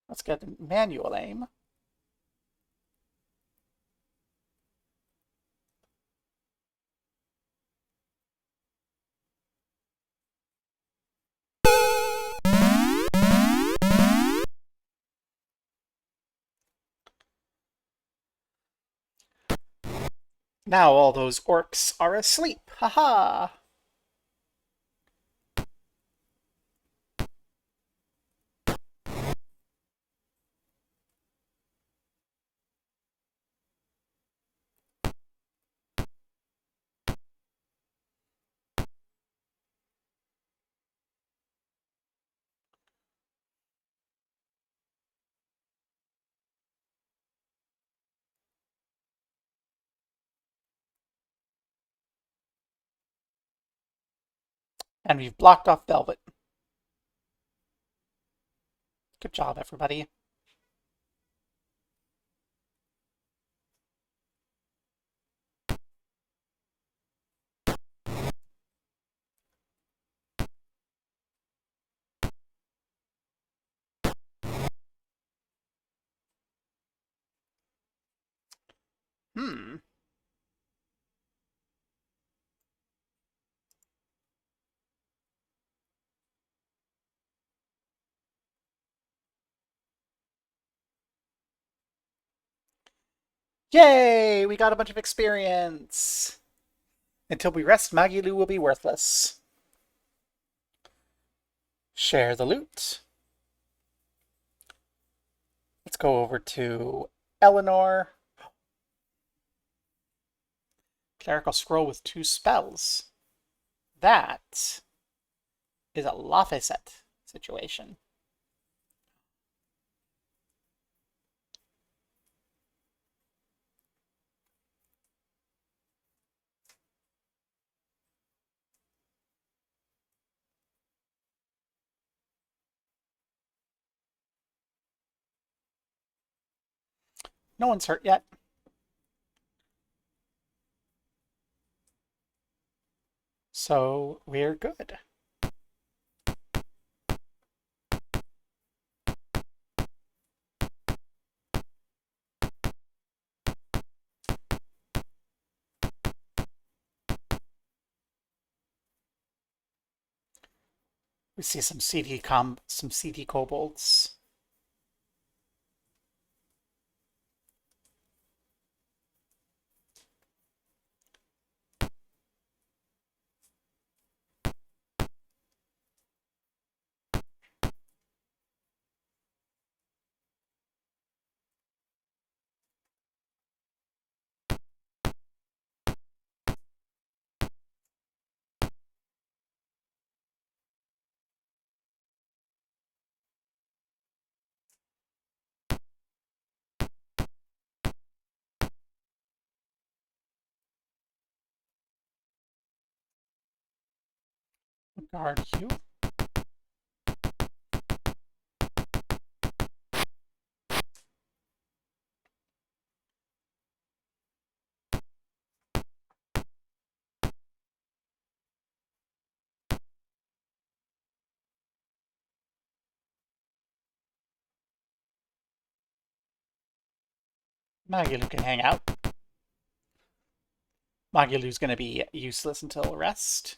Let's get manual aim. Now all those orcs are asleep. Haha! And we've blocked off Velvet. Good job, everybody. Hmm. Yay! We got a bunch of experience. Until we rest, Magilu will be worthless. Share the loot. Let's go over to Eleanor. Clerical Scroll with 2 spells. That is a Lafayette situation. No one's hurt yet. So we're good. We see some CD kobolds. Guard you. Magilu can hang out. Magilu's going to be useless until rest.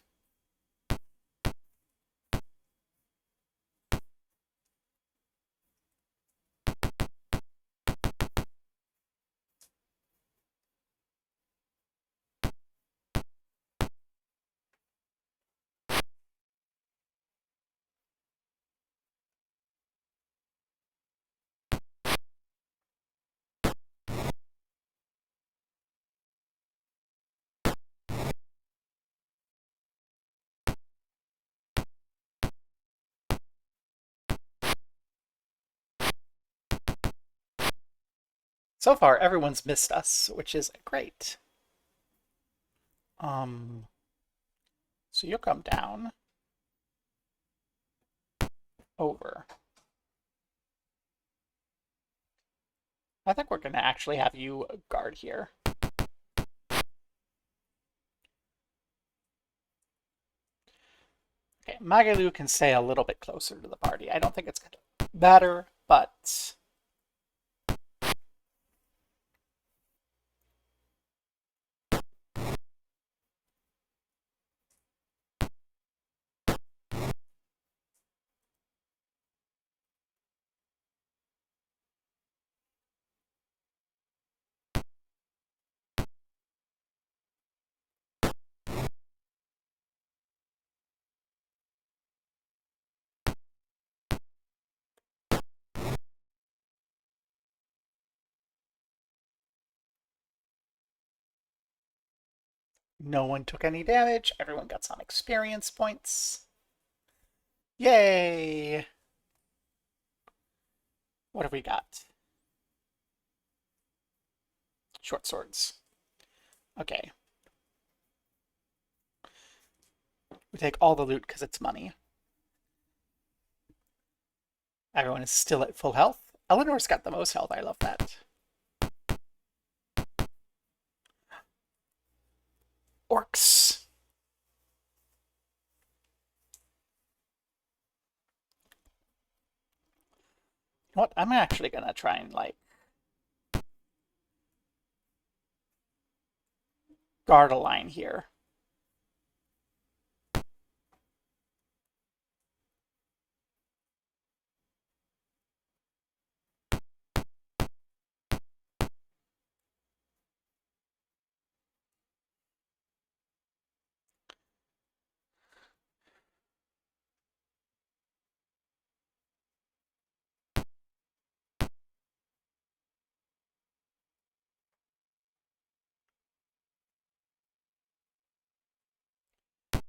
So far, everyone's missed us, which is great. So you'll come down. Over. I think we're going to actually have you guard here. Okay, Magalu can stay a little bit closer to the party. I don't think it's going to matter, but no one took any damage. Everyone got some experience points. Yay! What have we got? Short swords. Okay. We take all the loot because it's money. Everyone is still at full health. Eleanor's got the most health. I love that. Orcs. You know what? I'm actually gonna try and like guard a line here.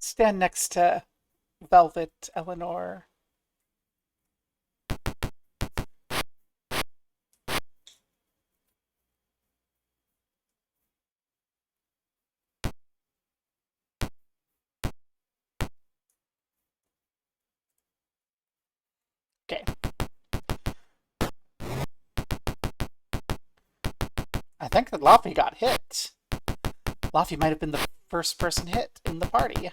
Stand next to Velvet, Eleanor. Okay. I think that Laffy got hit. Laffy might have been the first person hit in the party.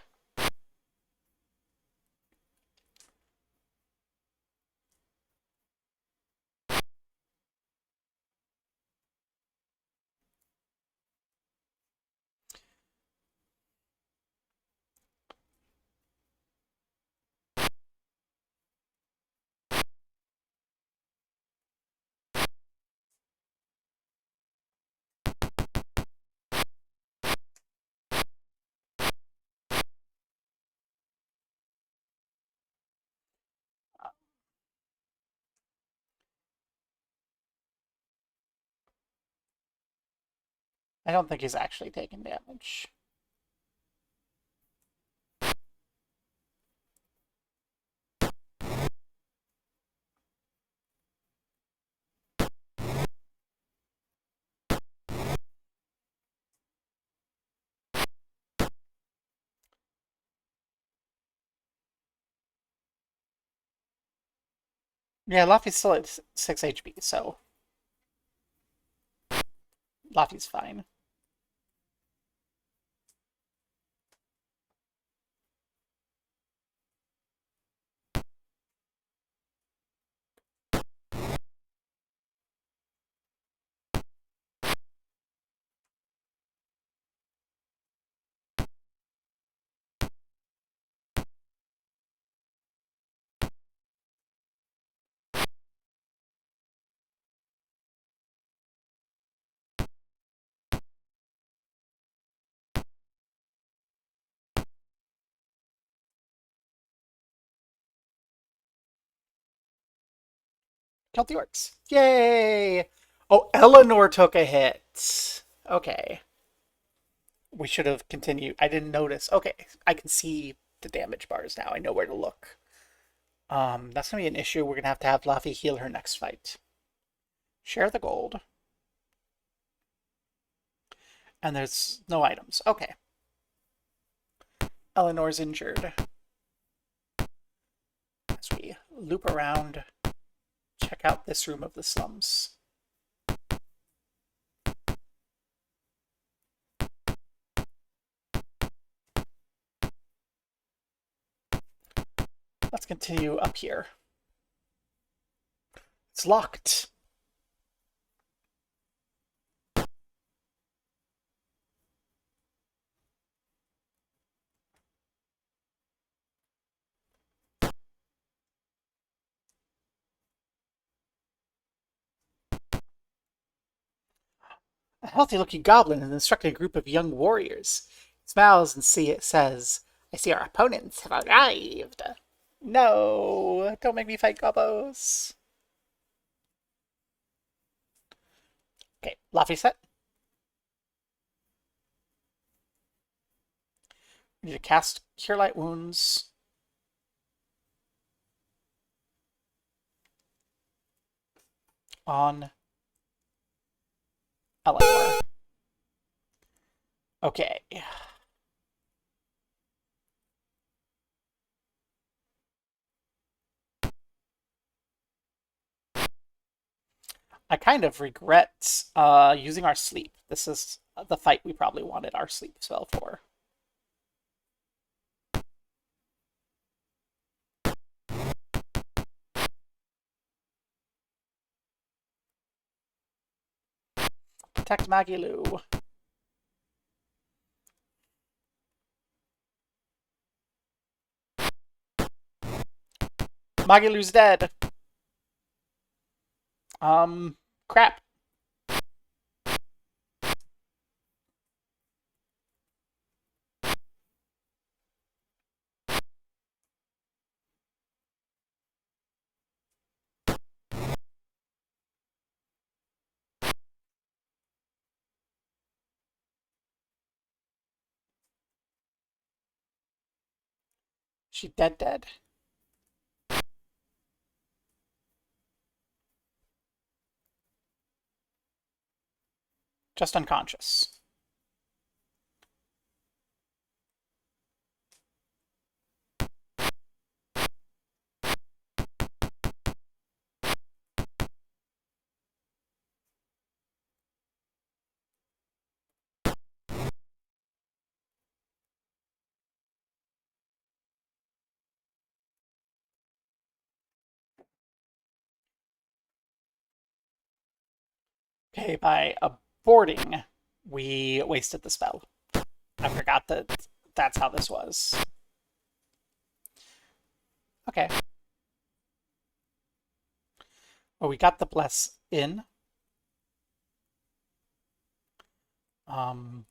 I don't think he's actually taking damage. Yeah, Laffy's still at 6 HP, so Laffy's fine. Killed the orcs. Yay! Oh, Eleanor took a hit. Okay. We should have continued. I didn't notice. Okay, I can see the damage bars now. I know where to look. That's gonna be an issue. We're gonna have Laffy heal her next fight. Share the gold. And there's no items. Okay. Eleanor's injured. As we loop around, check out this room of the slums. Let's continue up here. It's locked. A healthy-looking goblin is instructing a group of young warriors. He smiles and says, "I see our opponents have arrived." No, don't make me fight gobos. Okay, Laffy set. We need to cast Cure Light Wounds on Eleanor. Okay. I kind of regret using our sleep. This is the fight we probably wanted our sleep spell for. Protect Magilu. Magilu's dead. Crap. She dead. Just unconscious. Okay, by aborting, we wasted the spell. I forgot that that's how this was. Okay. Well, we got the bless in. Um,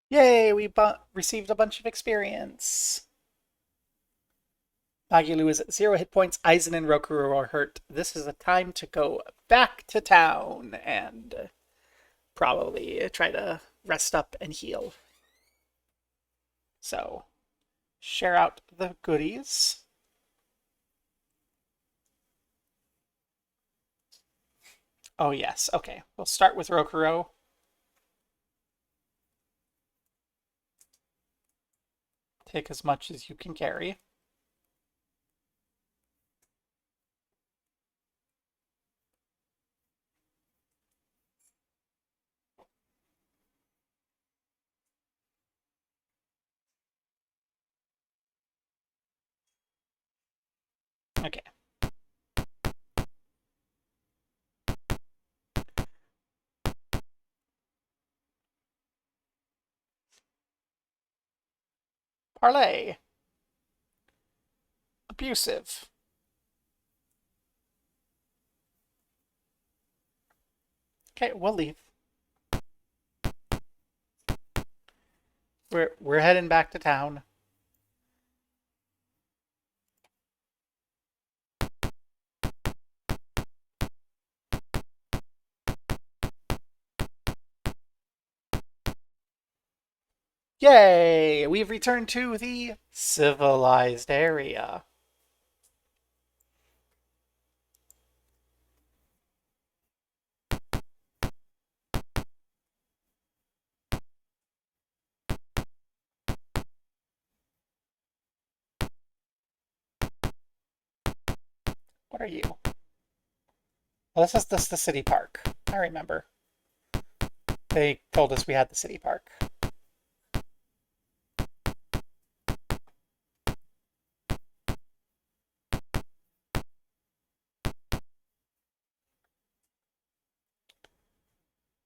Yay, we received a bunch of experience. Magilu is at 0 hit points. Aizen and Rokuro are hurt. This is a time to go back to town and probably try to rest up and heal. So, share out the goodies. Oh, yes. Okay. We'll start with Rokuro. Take as much as you can carry. Okay. Parlay. Abusive. Okay, we'll leave. We're heading back to town. Yay! We've returned to the civilized area. What are you? Well, this is the city park. I remember. They told us we had the city park.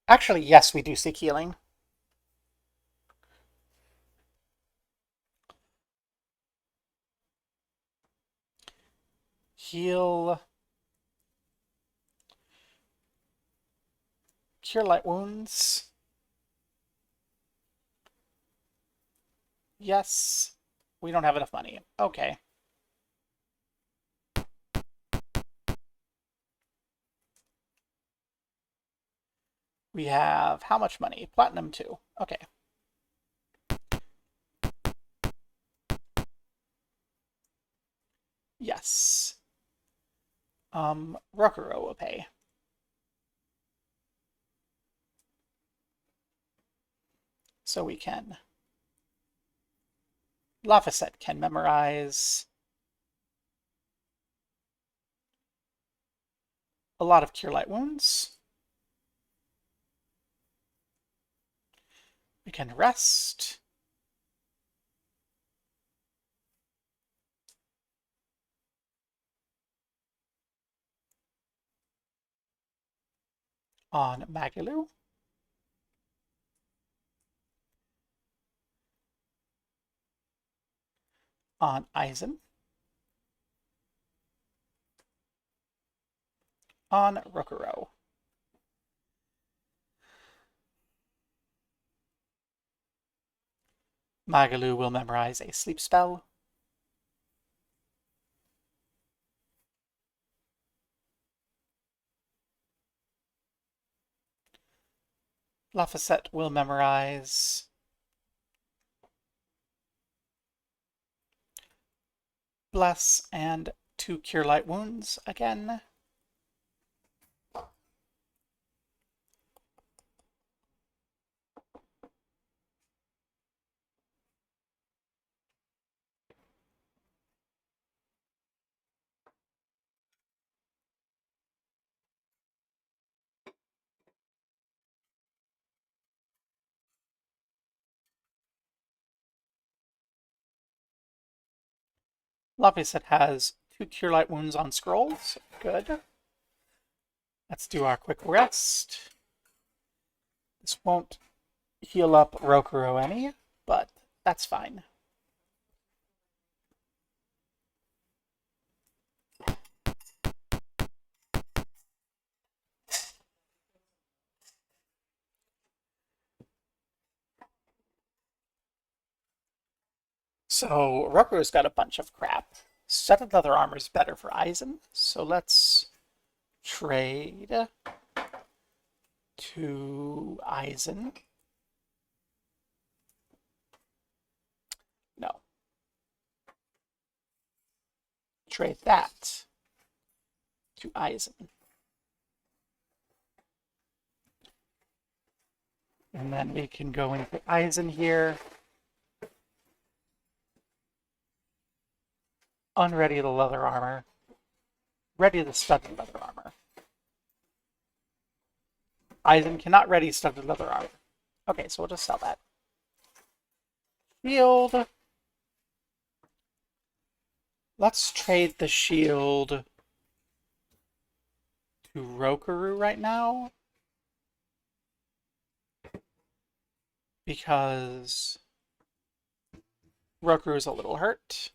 Actually, yes, we do seek healing. Heal. Cure light wounds. Yes. We don't have enough money. Okay. We have how much money? Platinum 2. Okay. Yes. Rokuro will pay. So we can. Laphicet can memorize a lot of cure light wounds. We can rest. On Magalu. On Aizen. On Rokuro. Magalu will memorize a sleep spell. Laphicet will memorize Bless and 2 Cure Light Wounds again. Laphicet has 2 Cure Light Wounds on scrolls. Good. Let's do our quick rest. This won't heal up Rokuro any, but that's fine. So Rokuro's got a bunch of crap. Studded leather armor is better for Aizen, so let's trade to Aizen. No. Trade that to Aizen. And then we can go into Aizen here. Unready the leather armor. Ready the studded leather armor. Aizen cannot ready studded leather armor. Okay, so we'll just sell that. Shield. Let's trade the shield to Rokuro right now. Because Roku is a little hurt.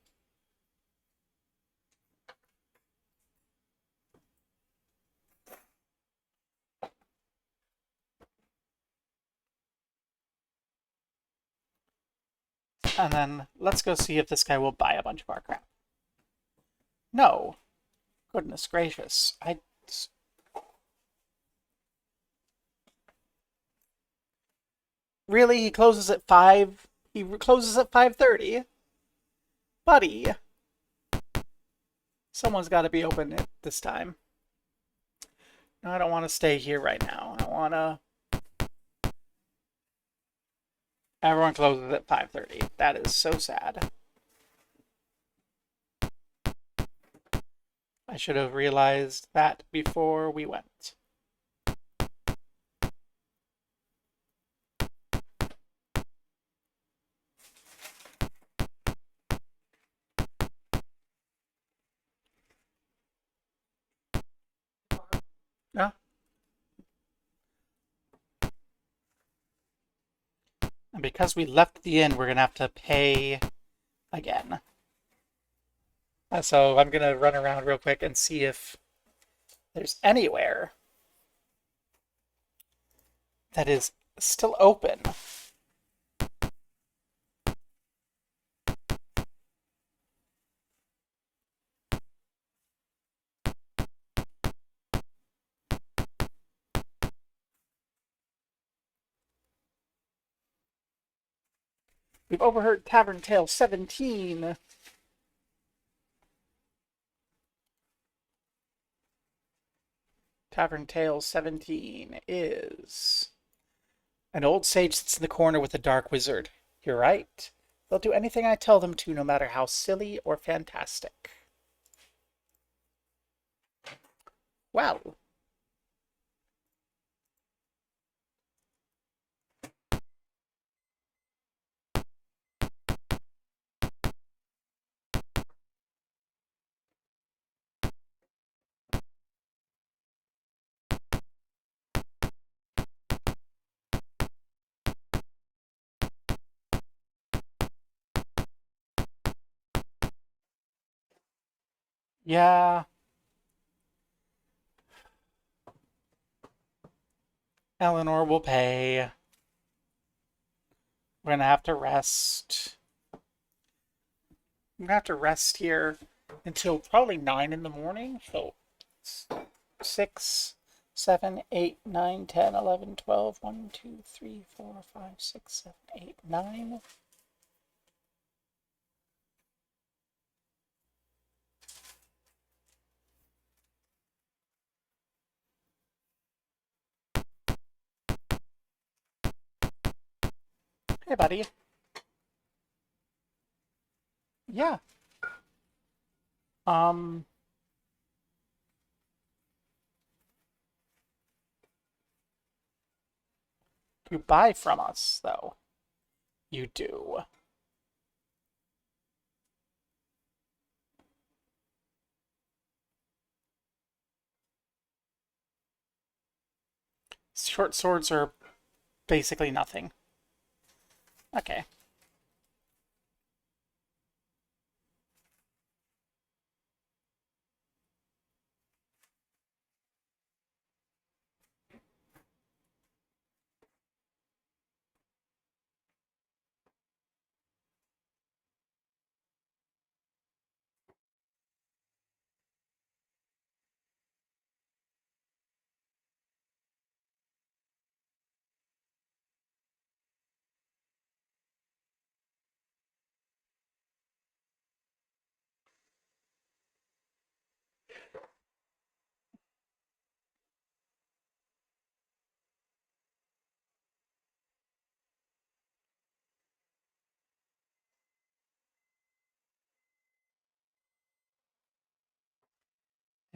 And then let's go see if this guy will buy a bunch of our crap. No. Goodness gracious. Really? He closes at 5? He closes at 5:30? Buddy. Someone's got to be open at this time. No, I don't want to stay here right now. I want to... Everyone closes at 5:30. That is so sad. I should have realized that before we went. Yeah. Because we left the inn, we're going to have to pay again. So I'm going to run around real quick and see if there's anywhere that is still open. We've overheard Tavern Tale 17. Tavern Tale 17 is... An old sage sits in the corner with a dark wizard. You're right. They'll do anything I tell them to, no matter how silly or fantastic. Well. Yeah. Eleanor will pay. We're gonna have to rest. I'm gonna have to rest here until probably 9 in the morning. So 6, 7, 8, 9, 10, 11, 12, 1, 2, 3, 4, 5, 6, 7, 8, 9. Hey, buddy. Yeah. Um, you buy from us, though. You do. Short swords are basically nothing. Okay.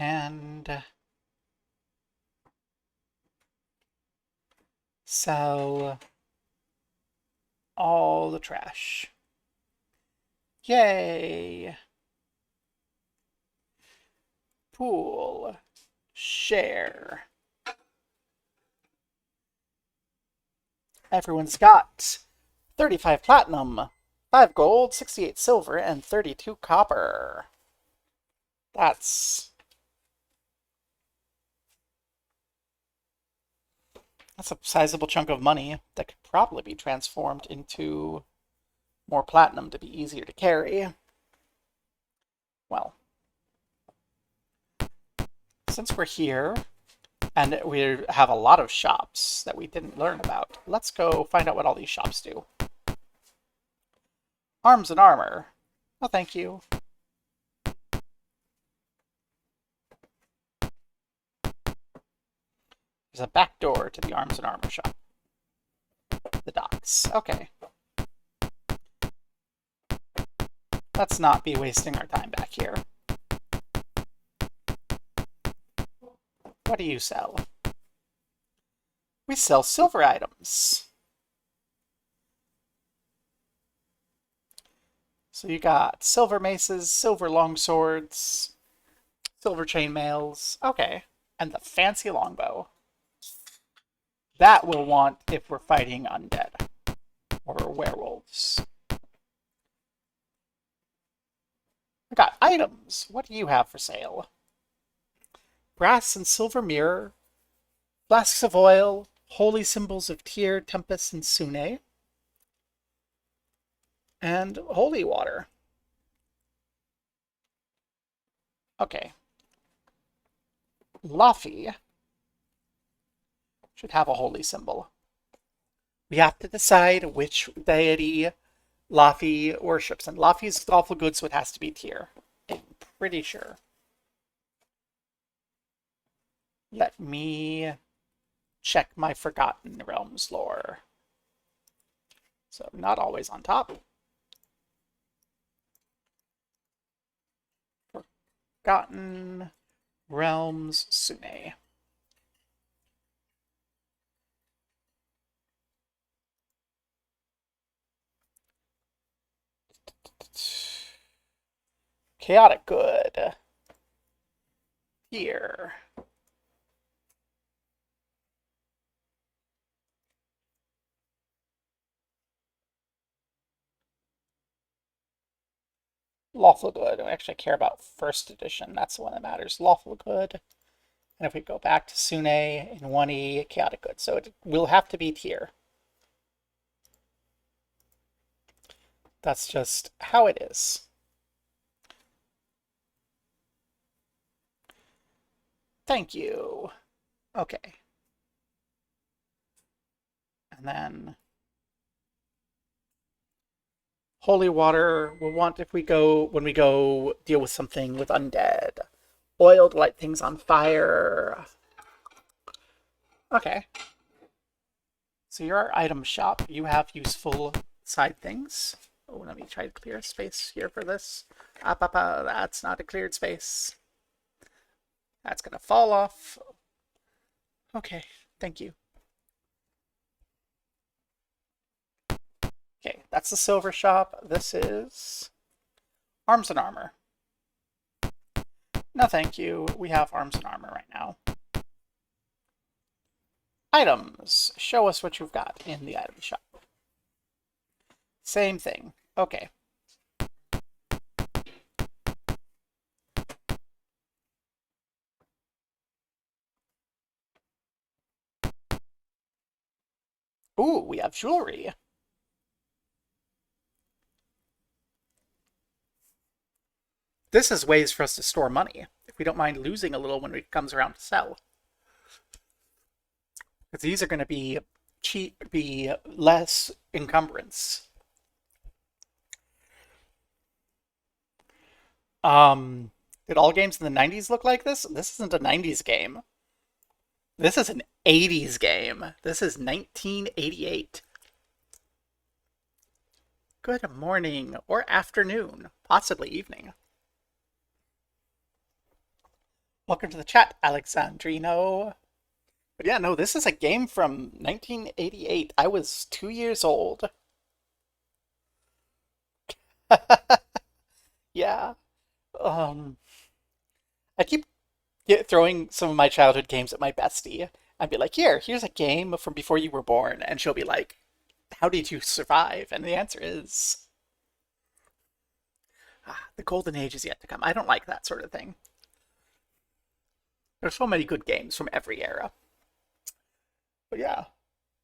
And sell all the trash. Yay! Pool. Share. Everyone's got 35 platinum, 5 gold, 68 silver, and 32 copper. That's a sizable chunk of money that could probably be transformed into more platinum to be easier to carry. Well, since we're here, and we have a lot of shops that we didn't learn about, let's go find out what all these shops do. Arms and armor. Oh, thank you. There's a back door to the arms and armor shop. The docks. Okay. Let's not be wasting our time back here. What do you sell? We sell silver items. So you got silver maces, silver longswords, silver chainmails. Okay. And the fancy longbow. That we'll want if we're fighting undead. or werewolves. I got items. What do you have for sale? Brass and silver mirror, flasks of oil, holy symbols of Tyr, Tempest, and Sune, and holy water. Okay. Laffy should have a holy symbol. We have to decide which deity Laffy worships, and Laffy's lawful good, so it has to be Tyr. I'm pretty sure. Let me check my Forgotten Realms lore. So, not always on top. Forgotten Realms Sune. Chaotic good. Here. Lawful good. I actually care about first edition. That's the one that matters. Lawful good. And if we go back to Sune in 1E, chaotic good. So it will have to be Tyr. That's just how it is. Thank you. Okay. And then holy water we'll want if we go when we go deal with something with undead. Oil to light things on fire. Okay. So you're our item shop. You have useful side things. Oh, let me try to clear a space here for this. That's not a cleared space. That's gonna fall off. Okay, thank you. Okay, that's the silver shop. This is arms and armor. No, thank you. We have arms and armor right now. Items. Show us what you've got in the item shop. Same thing. Okay. Ooh, we have jewelry. This is ways for us to store money, if we don't mind losing a little when it comes around to sell. Because these are going to be cheap, be less encumbrance. Did all games in the 90s look like this? This isn't a 90s game. This is an 80s game. This is 1988. Good morning, or afternoon, possibly evening. Welcome to the chat, Alexandrino. But yeah, no, this is a game from 1988. I was 2 years old. Yeah. I keep throwing some of my childhood games at my bestie. I'd be like, here's a game from before you were born. And she'll be like, how did you survive? And the answer is, the golden age is yet to come. I don't like that sort of thing. There's so many good games from every era. But yeah,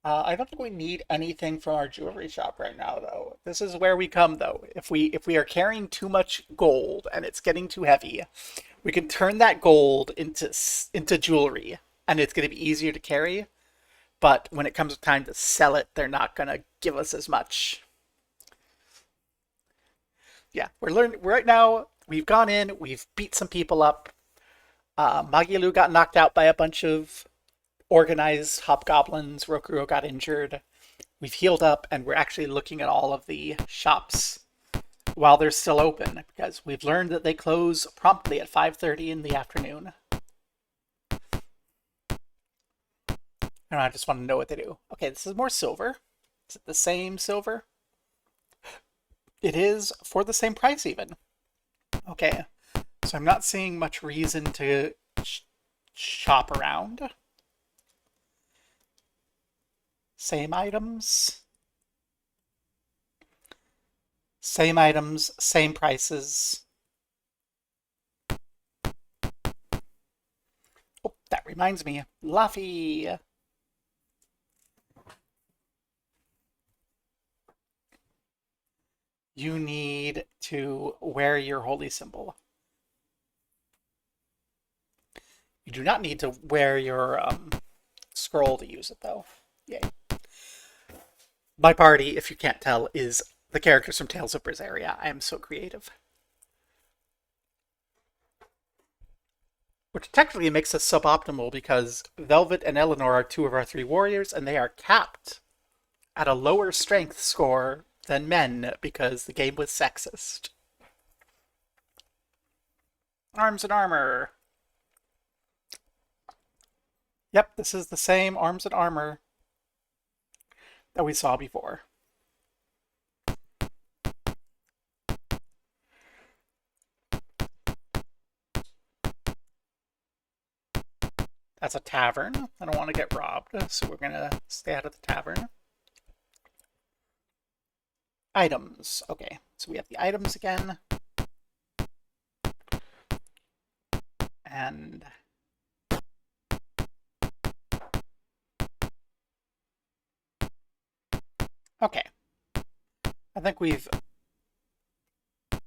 I don't think we need anything from our jewelry shop right now, though. This is where we come, though. If we are carrying too much gold and it's getting too heavy, we can turn that gold into jewelry, and it's going to be easier to carry. But when it comes time to sell it, they're not going to give us as much. Yeah, we're learning right now. We've gone in, we've beat some people up. Magilu got knocked out by a bunch of organized hobgoblins. Rokuro got injured. We've healed up, and we're actually looking at all of the shops while they're still open, because we've learned that they close promptly at 5:30 in the afternoon. And I just want to know what they do. Okay, this is more silver. Is it the same silver? It is for the same price even. Okay, so I'm not seeing much reason to shop around. Same items. Same items, same prices. Oh, that reminds me. Luffy! You need to wear your holy symbol. You do not need to wear your scroll to use it, though. Yay. My party, if you can't tell, is the characters from Tales of Berseria. I am so creative. Which technically makes us suboptimal because Velvet and Eleanor are two of our three warriors, and they are capped at a lower strength score than men because the game was sexist. Arms and armor. Yep, this is the same arms and armor that we saw before. That's a tavern. I don't want to get robbed, so we're going to stay out of the tavern. Items. Okay, so we have the items again. And okay. I think we've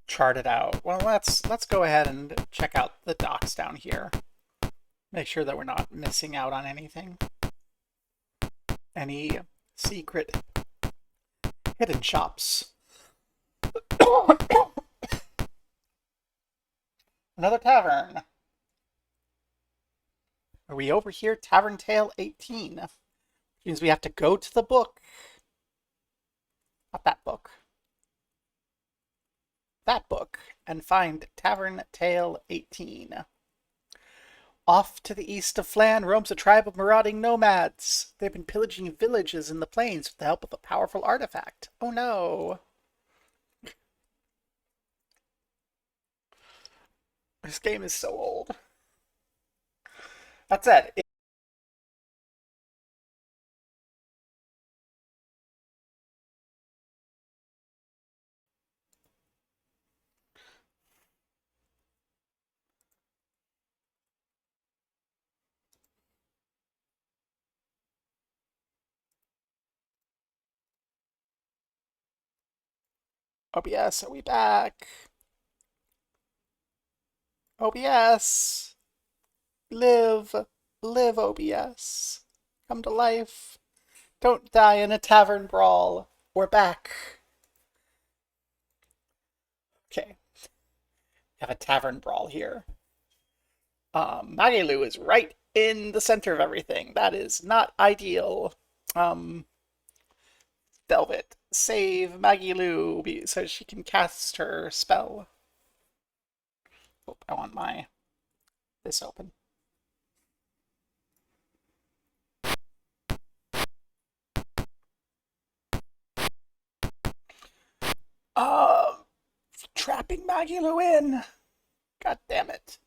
charted out. Well, let's go ahead and check out the docks down here. Make sure that we're not missing out on anything. Any secret hidden shops. Another tavern. Are we over here? Tavern Tale 18. Which means we have to go to the book. Not that book. That book. And find Tavern Tale 18. Off to the east of Flan roams a tribe of marauding nomads. They've been pillaging villages in the plains with the help of a powerful artifact. Oh no. This game is so old. That's it. OBS, are we back? OBS. Live. Live, OBS. Come to life. Don't die in a tavern brawl. We're back. Okay. We have a tavern brawl here. Magilu is right in the center of everything. That is not ideal. Velvet, save Magilu so she can cast her spell. Oh, I want this open. Trapping Magilu in. God damn it.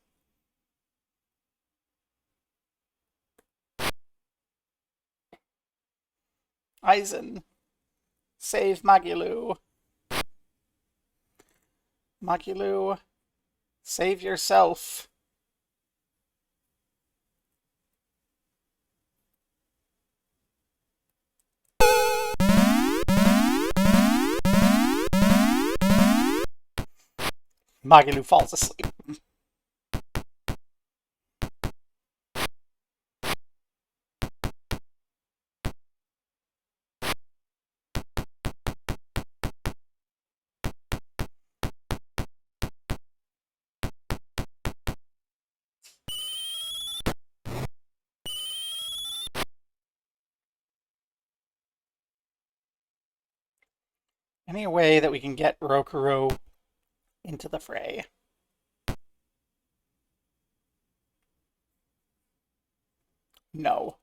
Aizen, save Magilu. Magilu, save yourself. Magilu falls asleep. Any way that we can get Rokuro into the fray? No.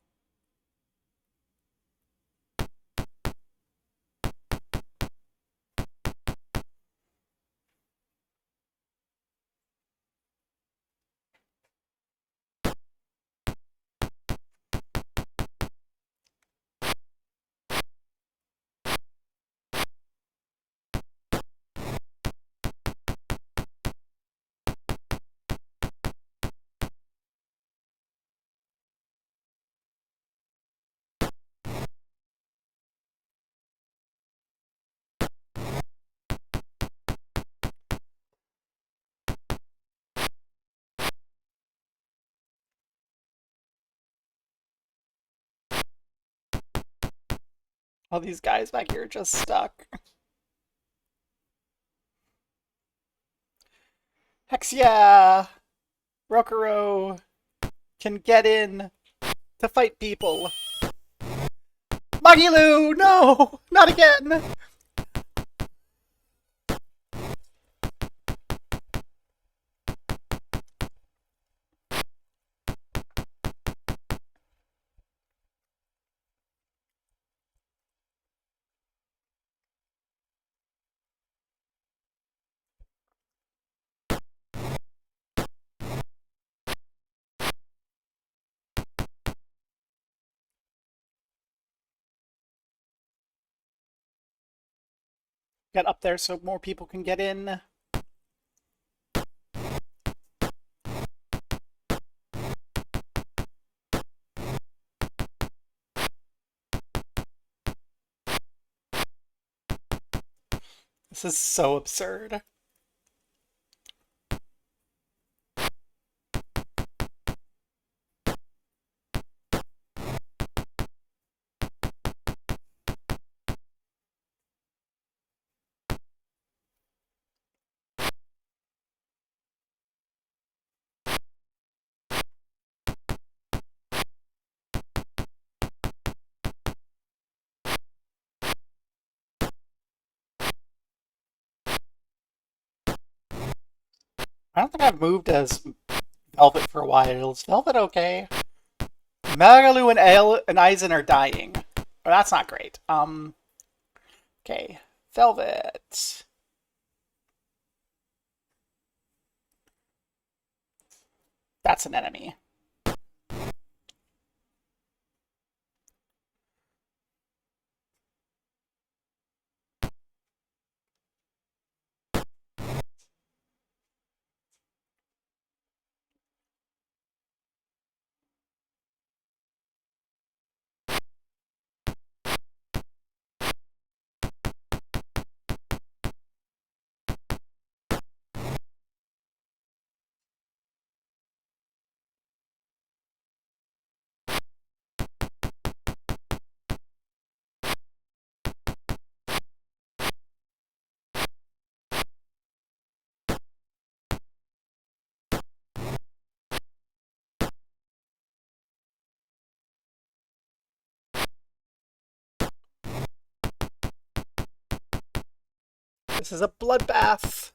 All these guys back here are just stuck. Hexia! Rokuro can get in to fight people. Magilu! No! Not again! Get up there so more people can get in. This is so absurd. I don't think I've moved as Velvet for a while. Is Velvet okay? Magalu and Aizen are dying. Oh, that's not great. Okay. Velvet. That's an enemy. This is a bloodbath.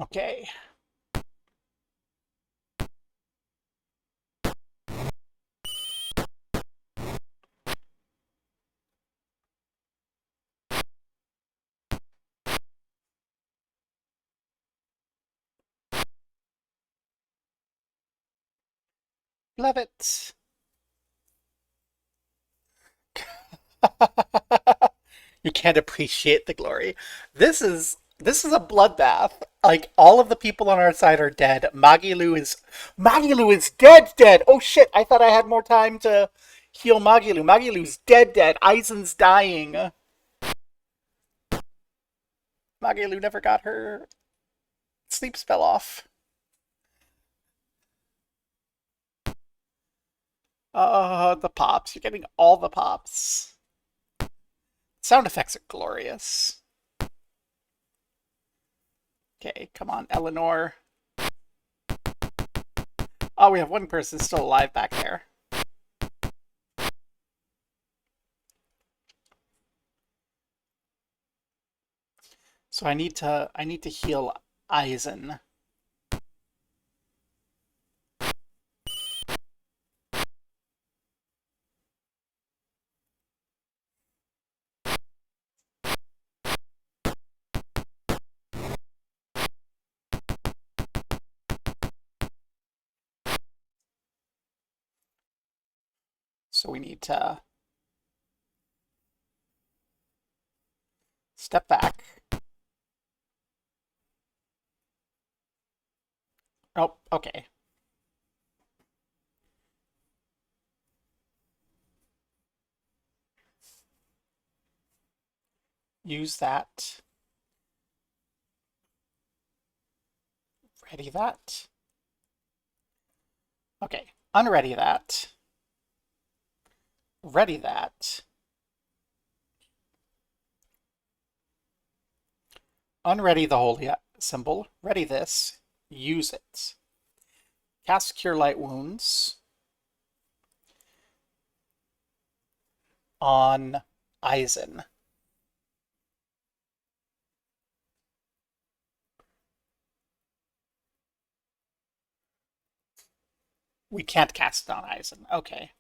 Okay. Love it. You can't appreciate the glory. This is a bloodbath. Like all of the people on our side are dead. Magilu is dead. Oh shit! I thought I had more time to heal Magilu. Magilu's dead. Aizen's dying. Magilu never got her sleep spell off. The pops. You're getting all the pops. Sound effects are glorious. Okay, come on, Eleanor. Oh, we have one person still alive back there. So I need to heal Aizen. So we need to step back. Oh, okay. Use that. Ready that. Okay, unready that. Ready that. Unready the holy symbol. Ready this. Use it. Cast Cure Light Wounds on Eisen. We can't cast it on Eisen. Okay.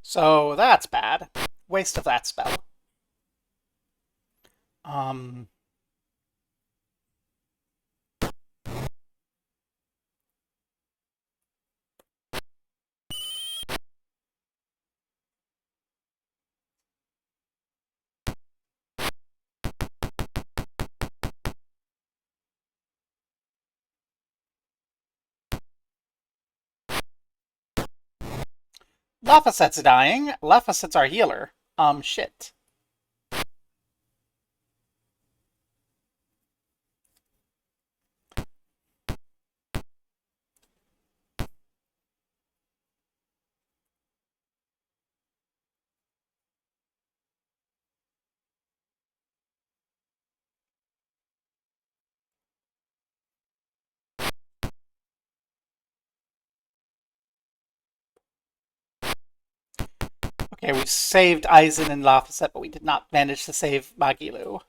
So that's bad. Waste of that spell. Um, Laphicet's dying. Laphicet's our healer. Shit. Okay, we saved Eisen and Laphicet, but we did not manage to save Magilu.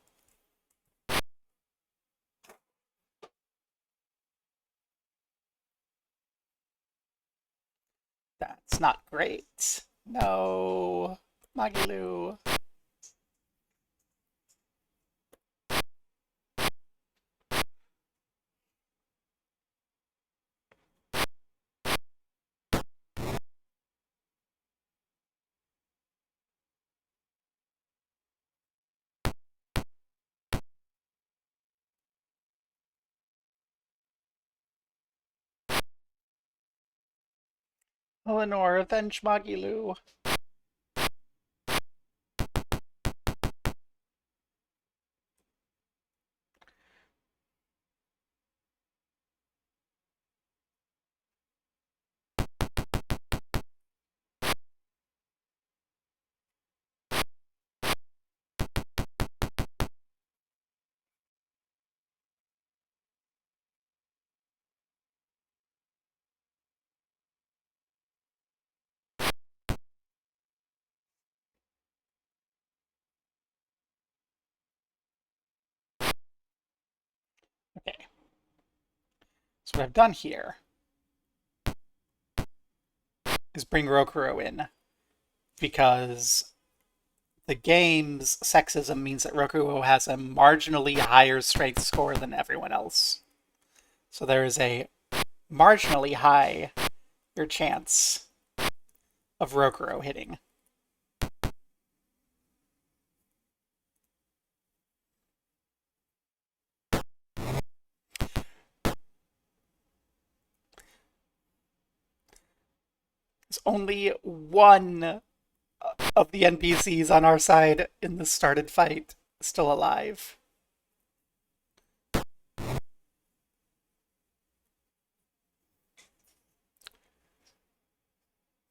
That's not great. No. Magilu. Eleanor, avenge Magilu. Okay. So what I've done here is bring Rokuro in because the game's sexism means that Rokuro has a marginally higher strength score than everyone else. So there is a marginally higher chance of Rokuro hitting. There's only one of the NPCs on our side in the started fight still alive.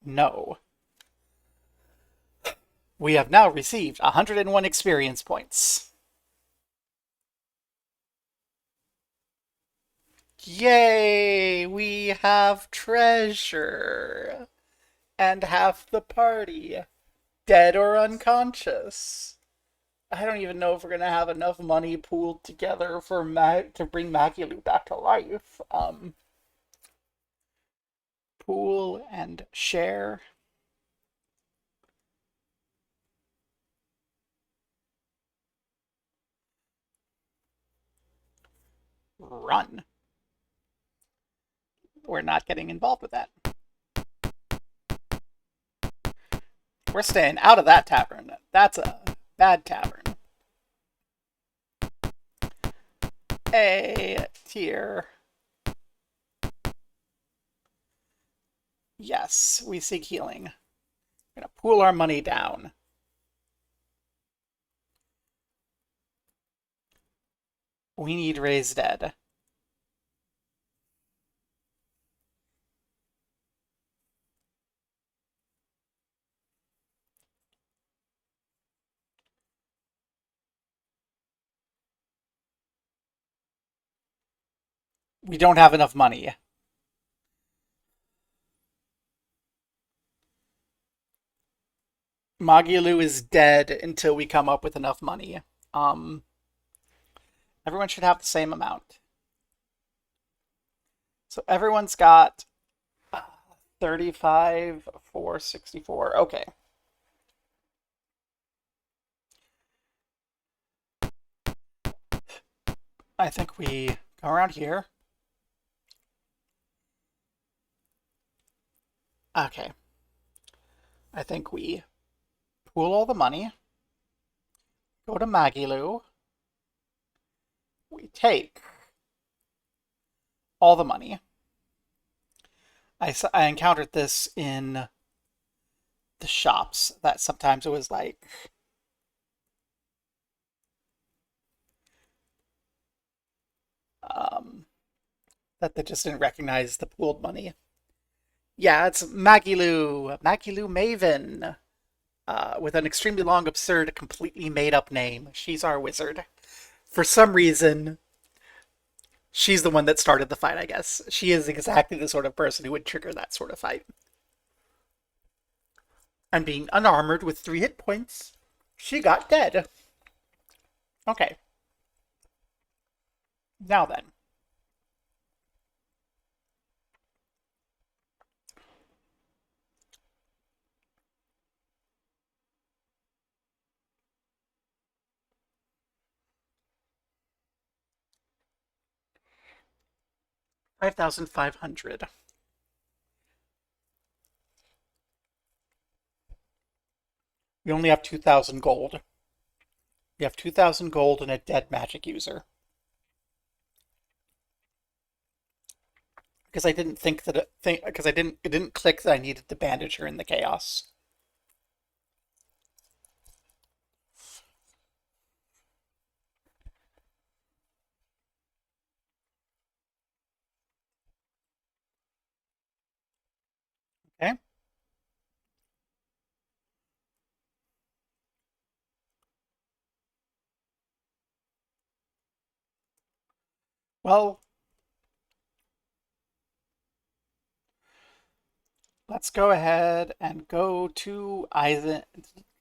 No. We have now received 101 experience points. Yay! We have treasure! And half the party dead or unconscious. I don't even know if we're gonna have enough money pooled together for to bring Magilu back to life. Pool and share. Run. We're not getting involved with that. We're staying out of that tavern. That's a bad tavern. A tier. Yes, we seek healing. We're gonna pool our money down. We need Raise Dead. We don't have enough money. Magilu is dead until we come up with enough money. Um, Everyone should have the same amount. So everyone's got 35, 464. Okay. I think we go around here. Okay. I think we pool all the money, go to Magilu, we take all the money. I encountered this in the shops, that sometimes it was like, that they just didn't recognize the pooled money. Yeah, it's Magilu Maven, with an extremely long, absurd, completely made up name. She's our wizard. For some reason, she's the one that started the fight, I guess. She is exactly the sort of person who would trigger that sort of fight. And being unarmored with 3 hit points, she got dead. Okay. Now then. $5,500. We only have 2,000 gold. We have 2,000 gold and a dead magic user. Because I didn't think that because it didn't click that I needed to bandage her in the chaos. Okay. Well, let's go ahead and go to Eisen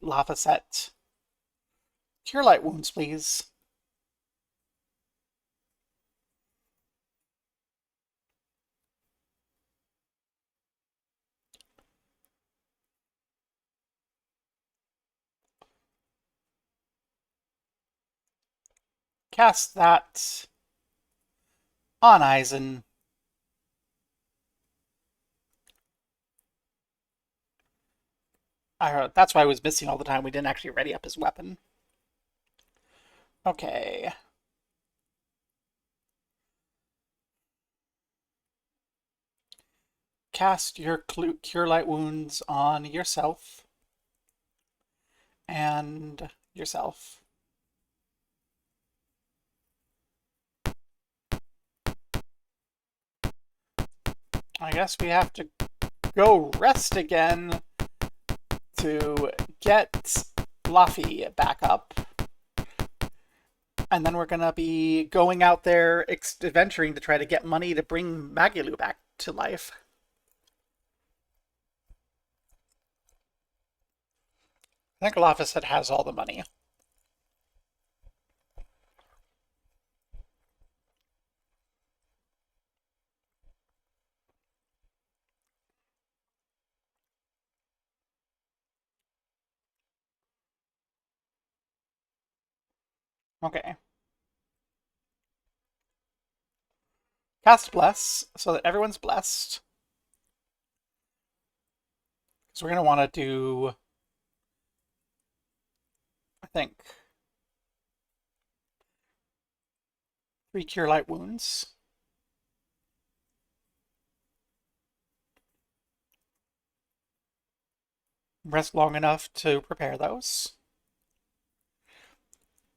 Lafayette. Cure light wounds, please. Cast that on Eisen. That's why I was missing all the time. We didn't actually ready up his weapon. Okay. Cast your Cure Light Wounds on yourself and yourself. I guess we have to go rest again to get Luffy back up. And then we're going to be going out there adventuring to try to get money to bring Magilu back to life. I think Lafayette has all the money. Okay. Cast Bless so that everyone's blessed. So we're going to want to do, I think, 3 Cure Light Wounds. Rest long enough to prepare those.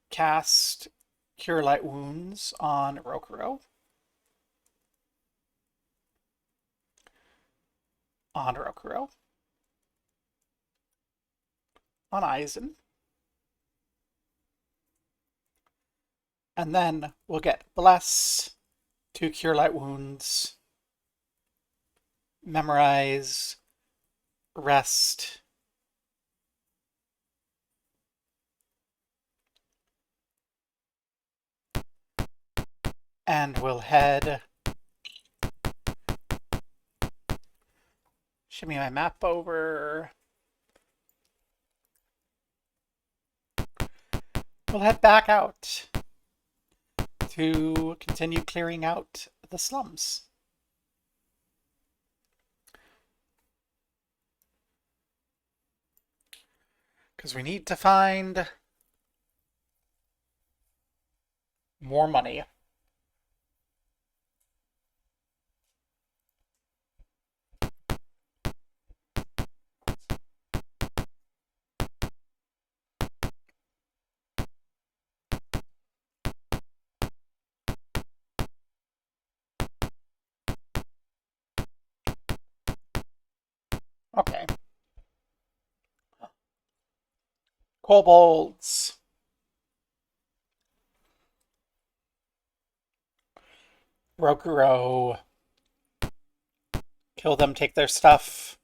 Cast Cure Light Wounds on Rokuro. On Rokuro. On Aizen. And then we'll get Bless, 2 Cure Light Wounds, Memorize, Rest, and we'll head... Shimmy my map over. We'll head back out to continue clearing out the slums. Because we need to find more money. Okay. Kobolds. Rokuro. Kill them, take their stuff.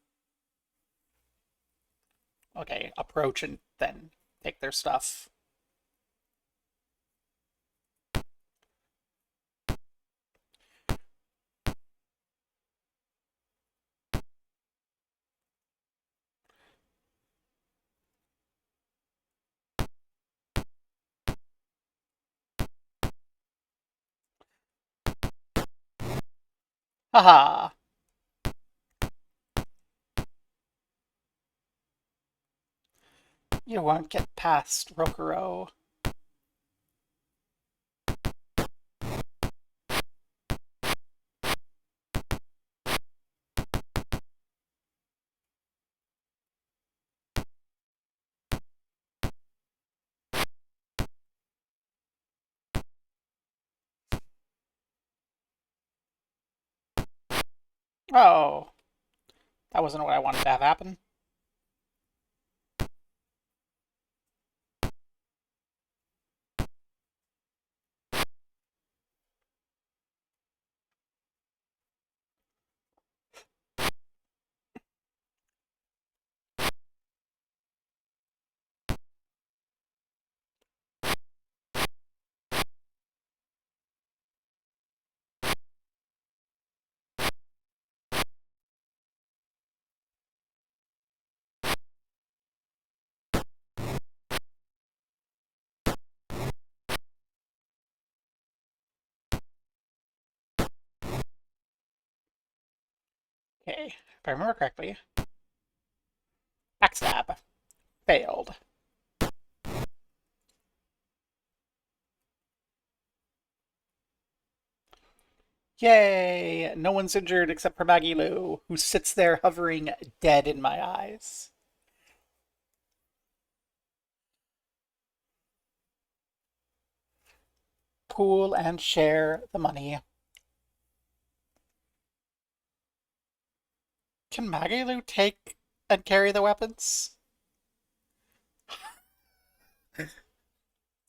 Okay, approach and then take their stuff. Haha. You won't get past Rokuro. Oh. That wasn't what I wanted to have happen. Okay, if I remember correctly. Backstab. Failed. Yay! No one's injured except for Maggie Lou, who sits there hovering dead in my eyes. Pool and share the money. Can Maggie Lou take and carry the weapons?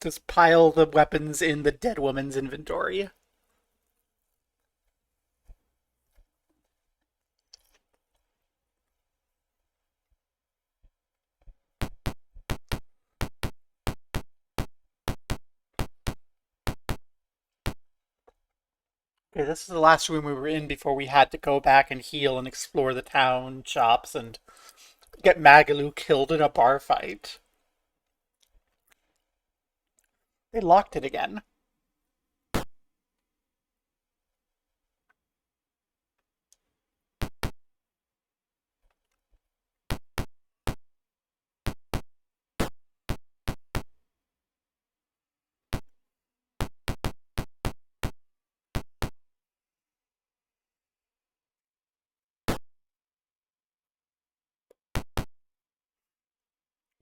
Just pile the weapons in the dead woman's inventory. Okay, this is the last room we were in before we had to go back and heal and explore the town shops and get Magaloo killed in a bar fight. They locked it again.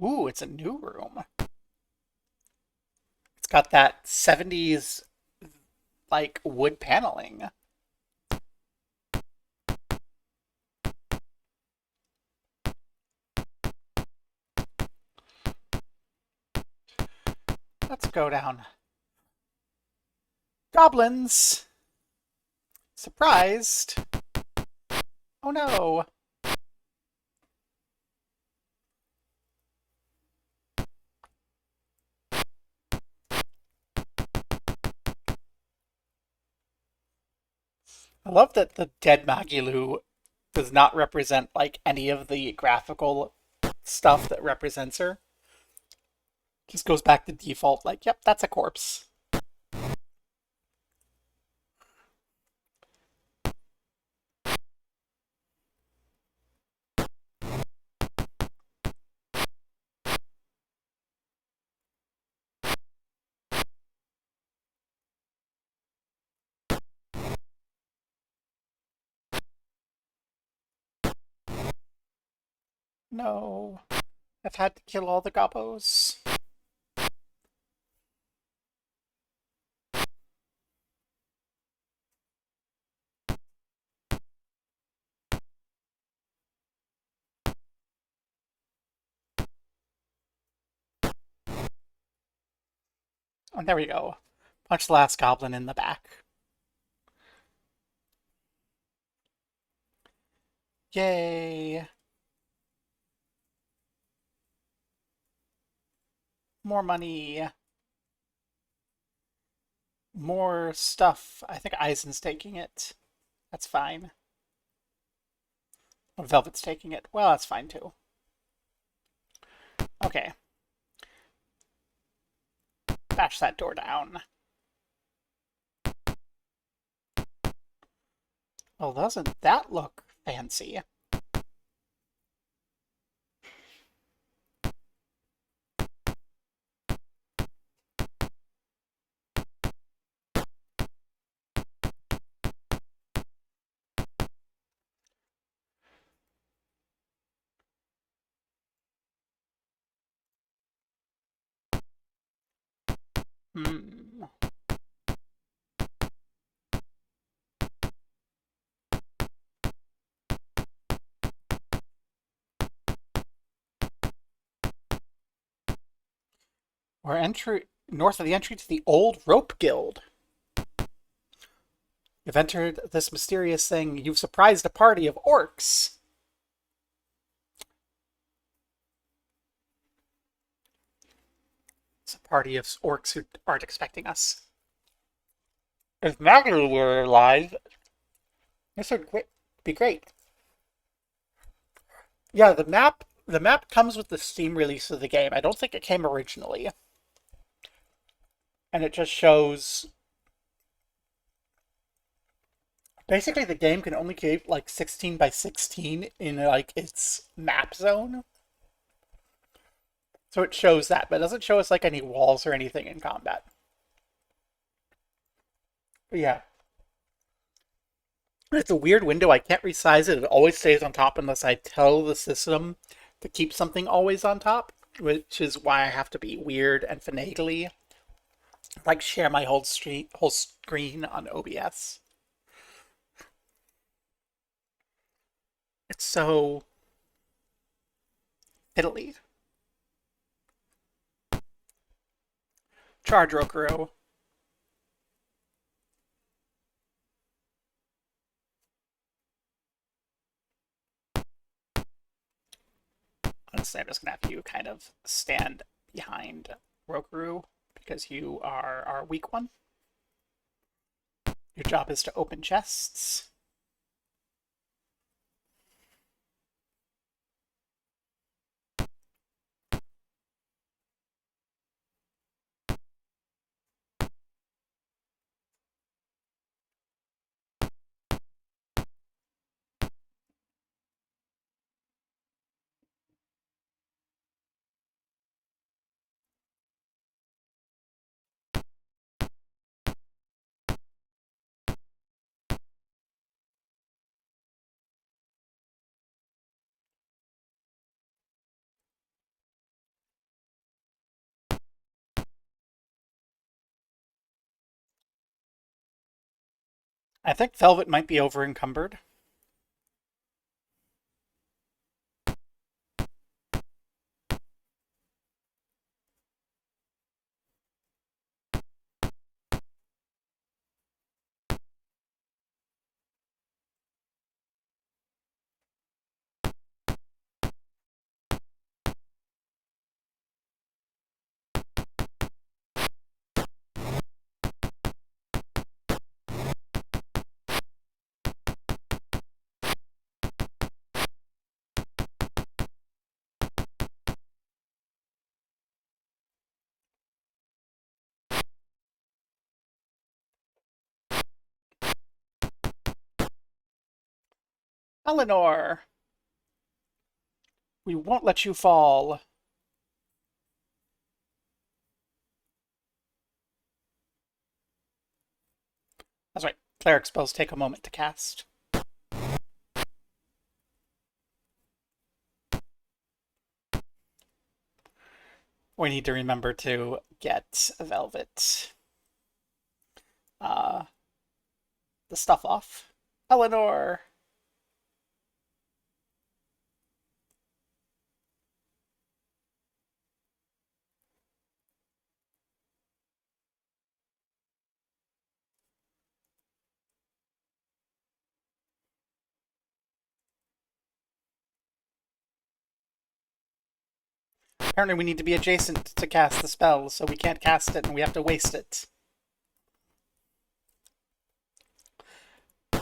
Ooh, it's a new room. It's got that 70s like wood paneling. Let's go down. Goblins! Surprised! Oh no! I love that the dead Magilu does not represent like any of the graphical stuff that represents her. Just goes back to default, like, yep, that's a corpse. No. I've had to kill all the gobbos. And there we go. Punch the last goblin in the back. Yay! More money. More stuff. I think Eisen's taking it. That's fine. Oh, Velvet's taking it. Well, that's fine too. Okay. Bash that door down. Well, doesn't that look fancy? Hmm. We're entry north of the entry to the old rope guild. You've entered this mysterious thing. You've surprised a party of orcs. It's a party of orcs who aren't expecting us. If Maglu were alive, this would be great. Yeah, the map comes with the Steam release of the game. I don't think it came originally. And it just shows basically the game can only keep like 16 by 16 in like its map zone. So it shows that, but it doesn't show us like any walls or anything in combat. But yeah. It's a weird window. I can't resize it. It always stays on top unless I tell the system to keep something always on top, which is why I have to be weird and finagly, like share my whole screen on OBS. It's so fiddly. Charge Rokuro. Honestly, I'm just gonna have you kind of stand behind Rokuro because you are our weak one. Your job is to open chests. I think Velvet might be over encumbered. Eleanor, we won't let you fall. That's right. Cleric spells take a moment to cast. We need to remember to get Velvet uh, the stuff off. Eleanor! Apparently we need to be adjacent to cast the spell, so we can't cast it and we have to waste it.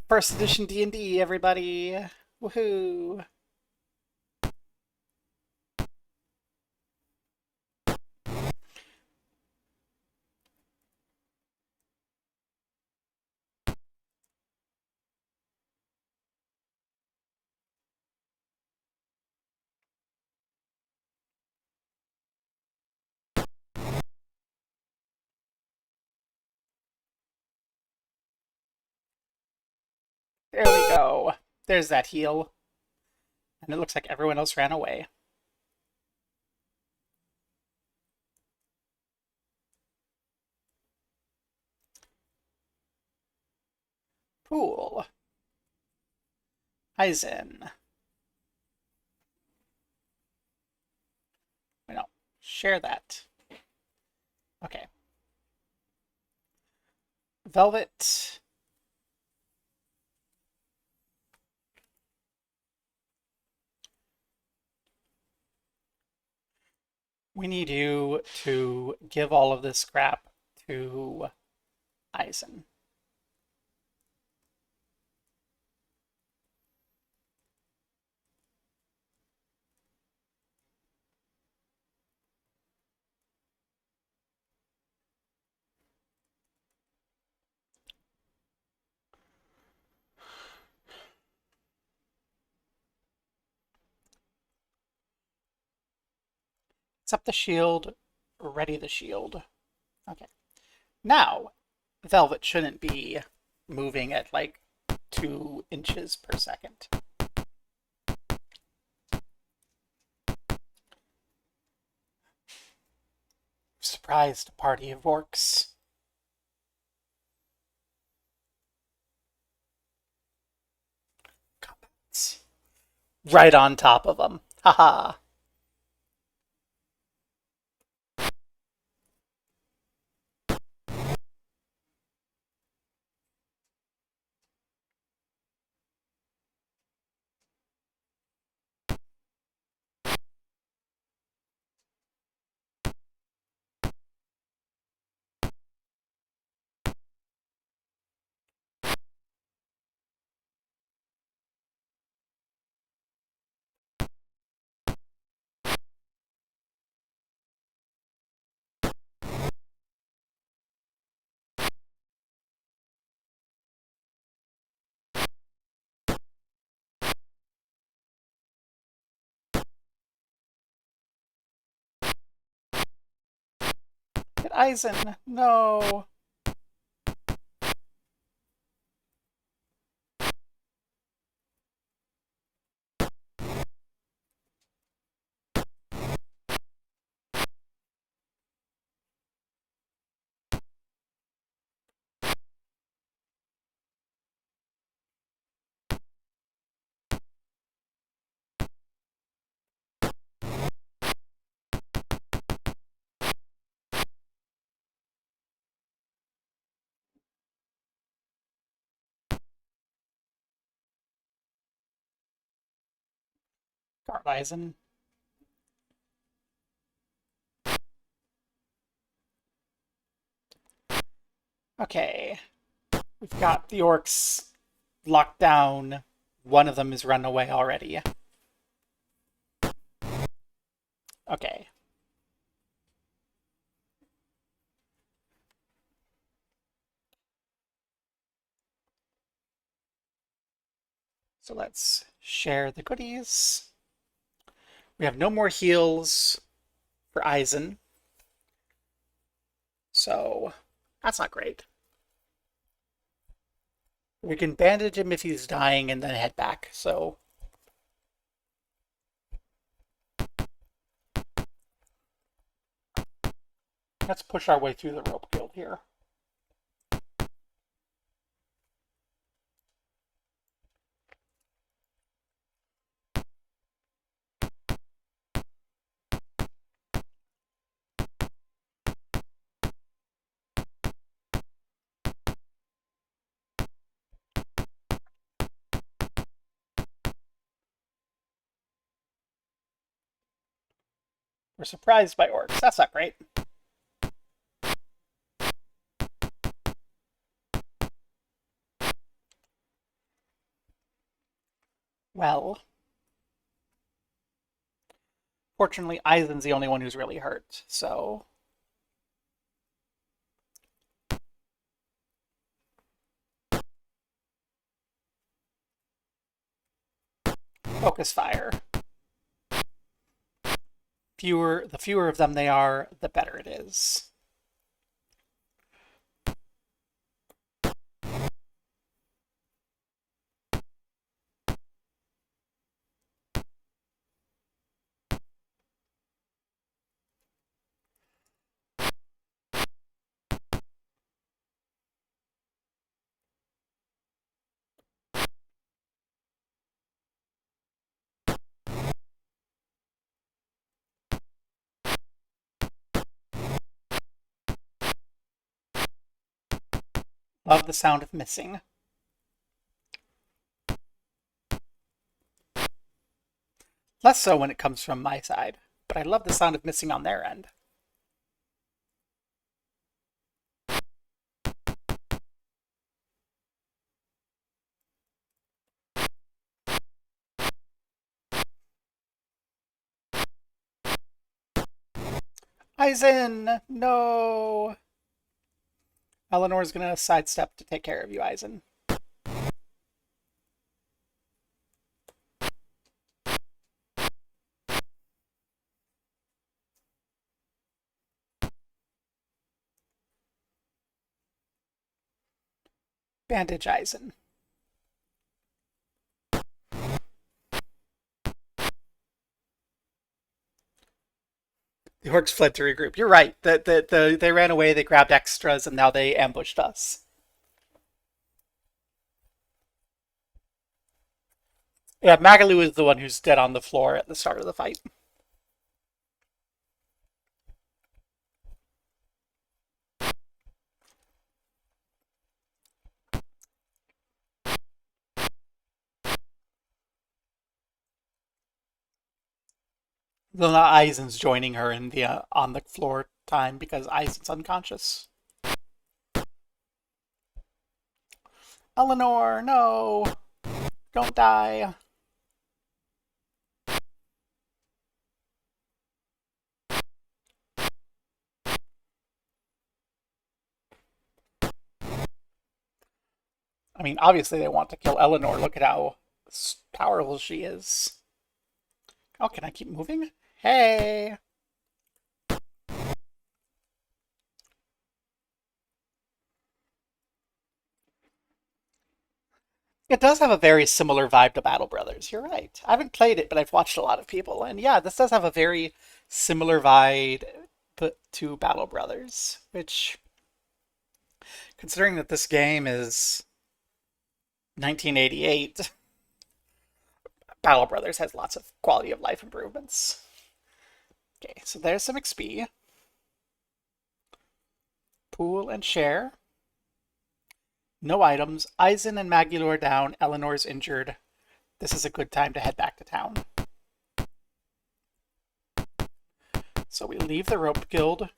First edition D&D, everybody! Woohoo! There we go. There's that heal. And it looks like everyone else ran away. Pool. Eisen. Wait, no. Share that. Okay. Velvet. We need you to give all of this scrap to Eisen. Accept the shield, ready the shield. Okay. Now, Velvet shouldn't be moving at like 2 inches per second. Surprised party of orcs. Right on top of them. Haha. Get Eisen. No. Gardeisen. Okay. We've got the orcs locked down. One of them is run away already. Okay. So let's share the goodies. We have no more heals for Eisen. So that's not great. We can bandage him if he's dying and then head back. So let's push our way through the rope guild here. We're surprised by orcs. That's not great. Well, fortunately, Eisen's the only one who's really hurt, so focus fire. The fewer of them they are, the better it is. Love the sound of missing. Less so when it comes from my side, but I love the sound of missing on their end. Eisen! No! Eleanor's gonna sidestep to take care of you, Eisen. Bandage Eisen. The orcs fled to regroup. You're right. They ran away, they grabbed extras, and now they ambushed us. Yeah, Magalu is the one who's dead on the floor at the start of the fight. Though now Eisen's joining her in the on the floor time because Eisen's unconscious. Eleanor, no! Don't die. I mean, obviously they want to kill Eleanor. Look at how powerful she is. Oh, can I keep moving? Hey! It does have a very similar vibe to Battle Brothers. You're right. I haven't played it, but I've watched a lot of people. And yeah, this does have a very similar vibe to Battle Brothers, which, considering that this game is 1988, Battle Brothers has lots of quality of life improvements. Okay, so there's some XP. Pool and share. No items. Eisen and Magulor down. Eleanor's injured. This is a good time to head back to town. So we leave the rope guild.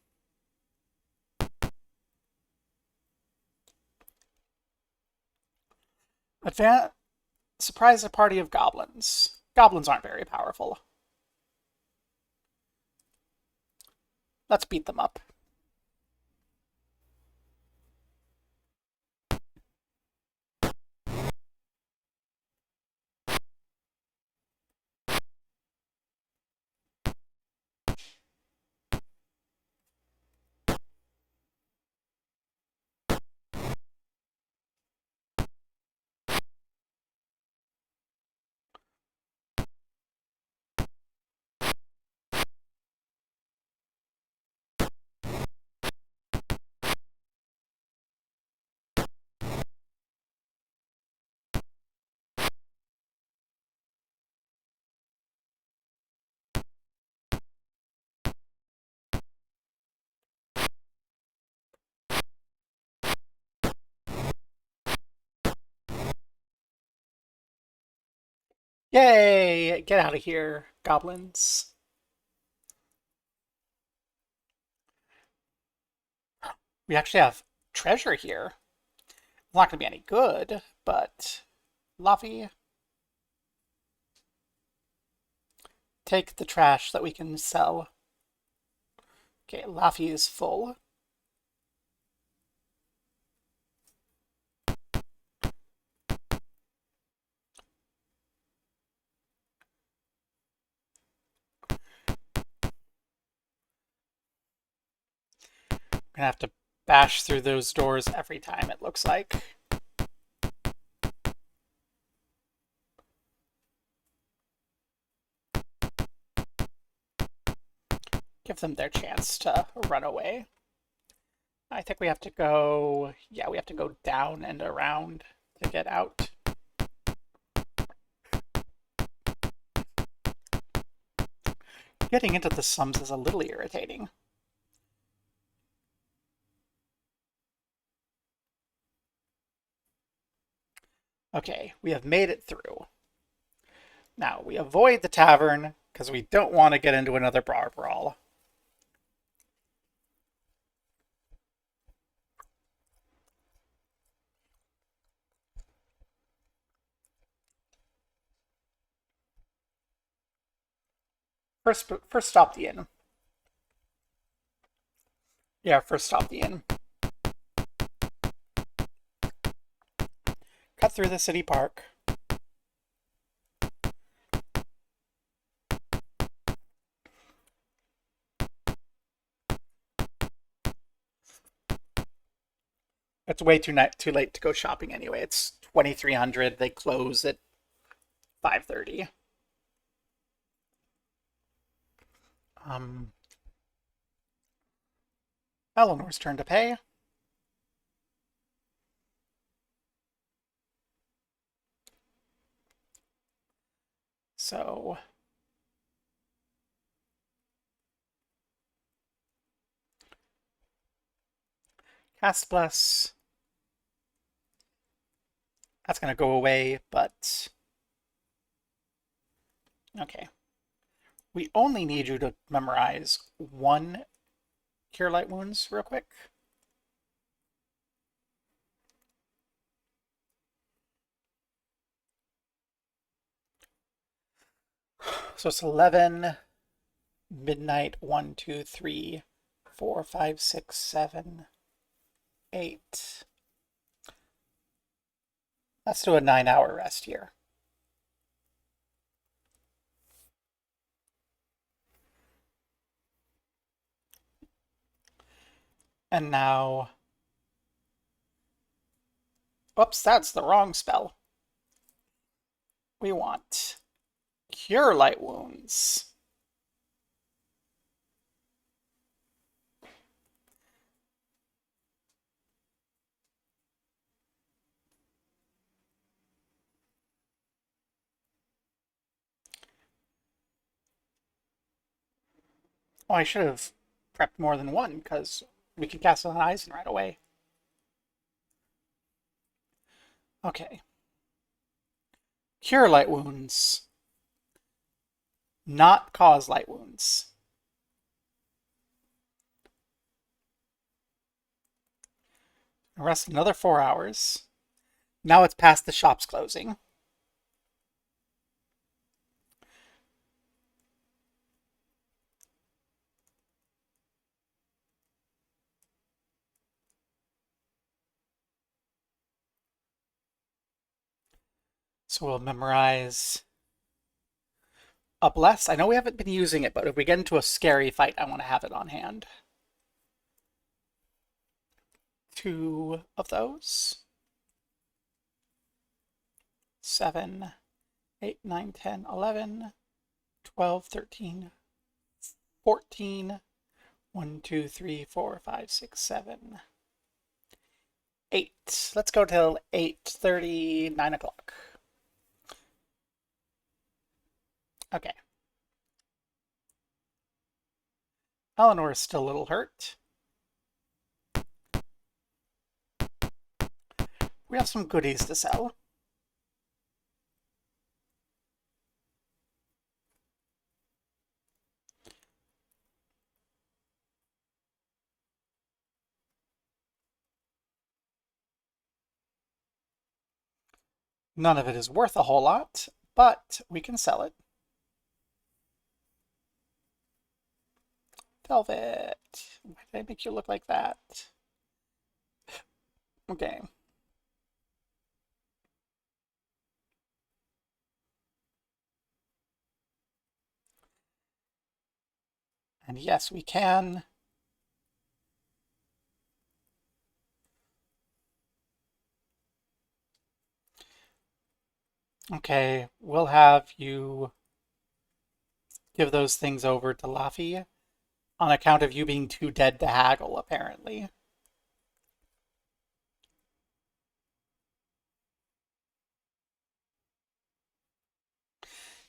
Surprise a party of goblins. Goblins aren't very powerful. Let's beat them up. Yay! Get out of here, goblins. We actually have treasure here. It's not going to be any good, but Laffy, take the trash that we can sell. Okay, Laffy is full. I'm gonna have to bash through those doors every time, it looks like. Give them their chance to run away. I think we have to go... Yeah, we have to go down and around to get out. Getting into the sums is a little irritating. Okay, we have made it through. Now, we avoid the tavern because we don't want to get into another bar brawl. First stop the inn. Yeah, first stop the inn. Cut through the city park. It's way too late to go shopping anyway. It's 2300. They close at 5:30. Eleanor's turn to pay. So cast bless. That's gonna go away, but okay. We only need you to memorize one Cure Light Wounds real quick. So it's 11, midnight, 1, 2, 3, 4, 5, 6, 7, 8. Let's do a 9-hour rest here. And now... Oops, that's the wrong spell. We want Cure Light Wounds. Oh, I should have prepped more than one, because we can cast on Eisen right away. Okay. Cure Light Wounds. Not cause light wounds. Rest another 4 hours. Now it's past the shop's closing. So we'll memorize a bless. I know we haven't been using it, but if we get into a scary fight, I want to have it on hand. 2 of those. 7, 8, 9, 10, 11, 12, 13, 14. 1, 2, 3, 4, 5, 6, 7, 8. Let's go till 8:30, 9 o'clock. Okay. Eleanor is still a little hurt. We have some goodies to sell. None of it is worth a whole lot, but we can sell it. Velvet. Why did I make you look like that? Okay. And yes, we can. Okay, we'll have you give those things over to Laffy on account of you being too dead to haggle, apparently.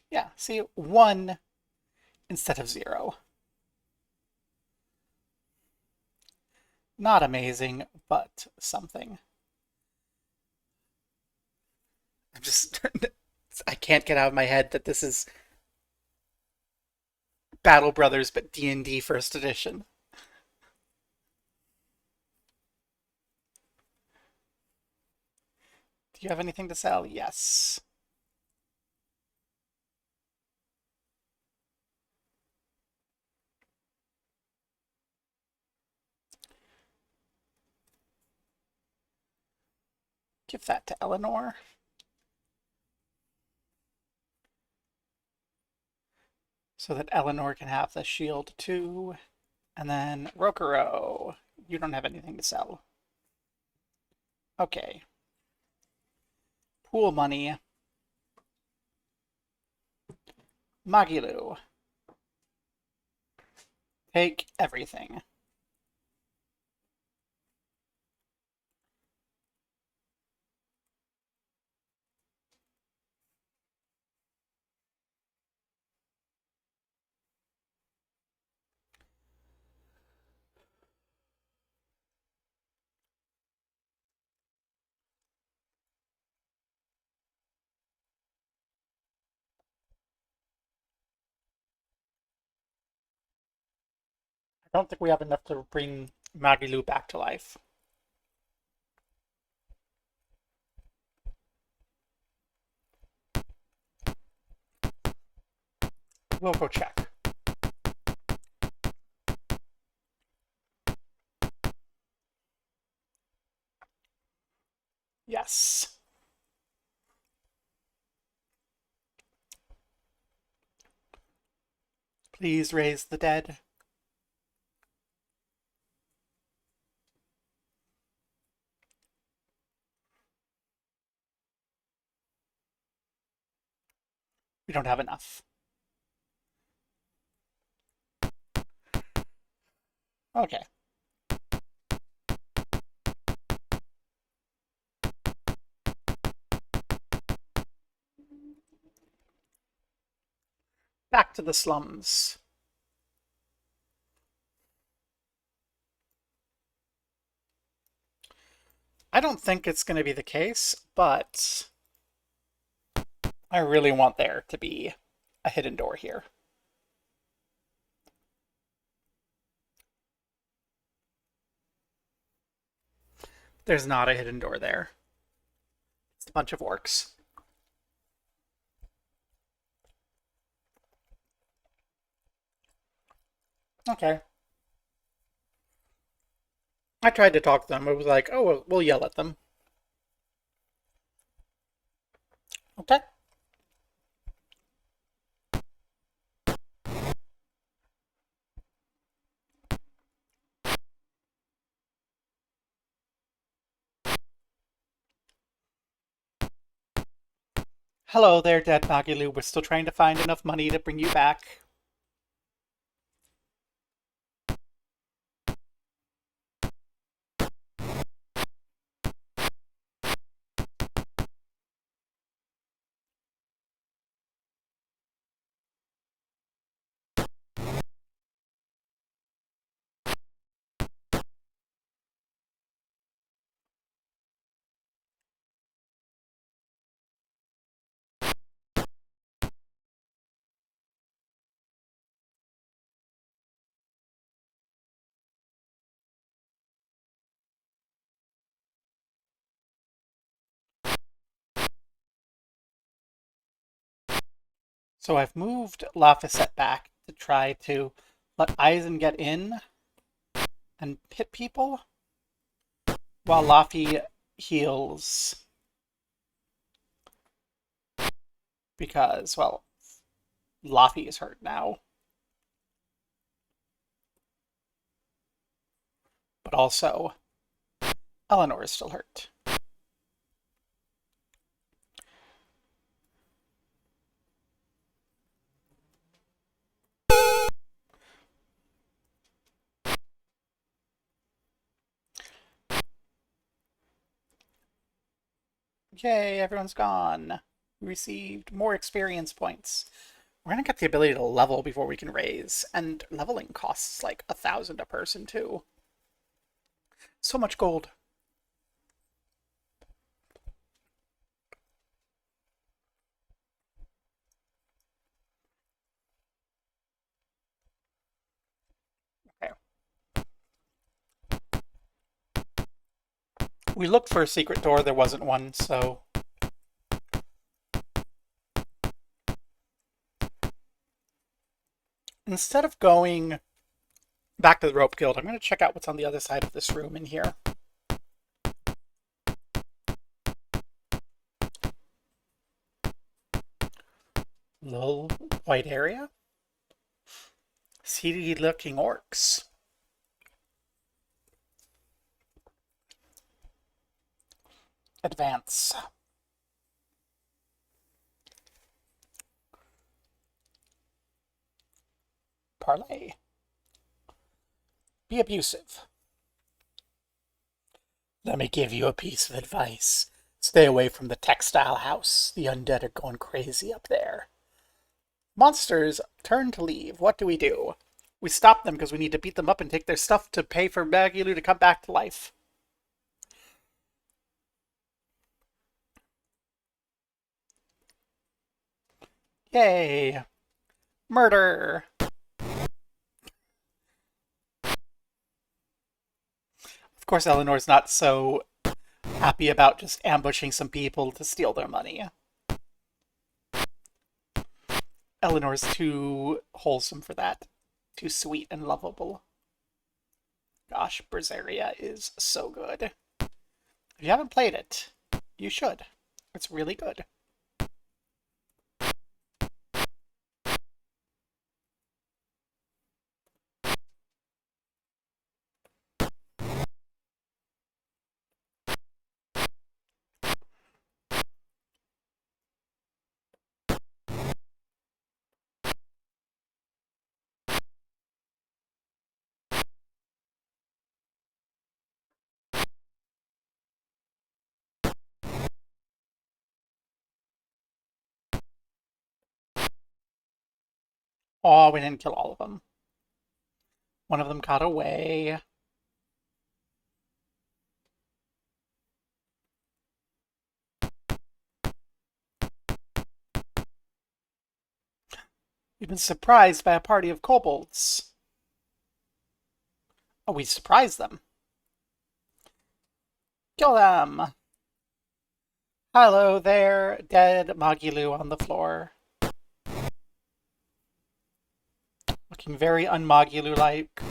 Yeah, see, 1 instead of 0. Not amazing, but something. I'm just... I can't get out of my head that this is Battle Brothers, but D&D First Edition. Do you have anything to sell? Yes. Give that to Eleanor. So that Eleanor can have the shield too. And then Rokuro, you don't have anything to sell. Okay. Pool money. Magilu. Take everything. I don't think we have enough to bring Magilu back to life. We'll go check. Yes. Please raise the dead. We don't have enough. Okay. Back to the slums. I don't think it's going to be the case, but I really want there to be a hidden door here. There's not a hidden door there. It's a bunch of orcs. Okay. I tried to talk to them. It was like, oh, we'll yell at them. Okay. Hello there, Dead Magilu. We're still trying to find enough money to bring you back. So I've moved Lafayette back to try to let Eisen get in and hit people while Laffy heals. Because, well, Laffy is hurt now. But also, Eleanor is still hurt. Yay, everyone's gone. We received more experience points. We're gonna get the ability to level before we can raise, and leveling costs like 1,000 a person too. So much gold. Okay. We looked for a secret door, there wasn't one, so instead of going back to the rope guild, I'm going to check out what's on the other side of this room in here. Little white area. Seedy looking orcs. Advance. Parlay. Be abusive. Let me give you a piece of advice. Stay away from the textile house. The undead are going crazy up there. Monsters turn to leave. What do? We stop them because we need to beat them up and take their stuff to pay for Magilu to come back to life. Yay! Murder! Of course, Eleanor's not so happy about just ambushing some people to steal their money. Eleanor's too wholesome for that. Too sweet and lovable. Gosh, Berseria is so good. If you haven't played it, you should. It's really good. Oh, we didn't kill all of them. One of them got away. We've been surprised by a party of kobolds. Oh, we surprised them. Kill them! Hello there, dead Magilu on the floor. Looking very un-Magilu-like.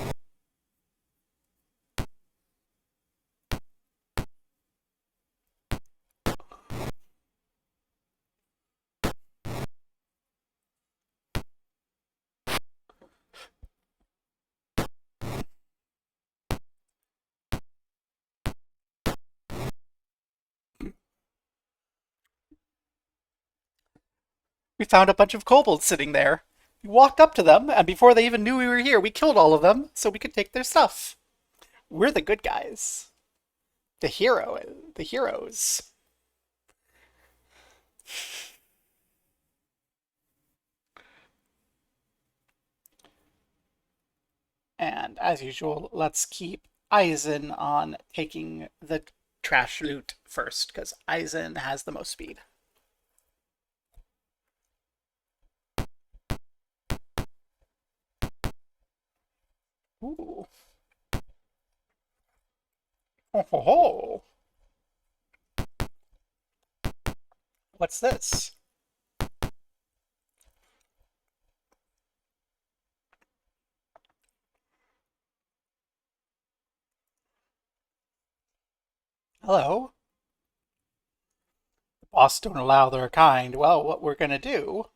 We found a bunch of kobolds sitting there. We walked up to them, and before they even knew we were here, we killed all of them so we could take their stuff. We're the good guys. The hero, the heroes. And as usual, let's keep Eisen on taking the trash loot first, because Eisen has the most speed. Ooh. Ho ho ho. What's this? Hello? The boss don't allow their kind. Well, what we're gonna do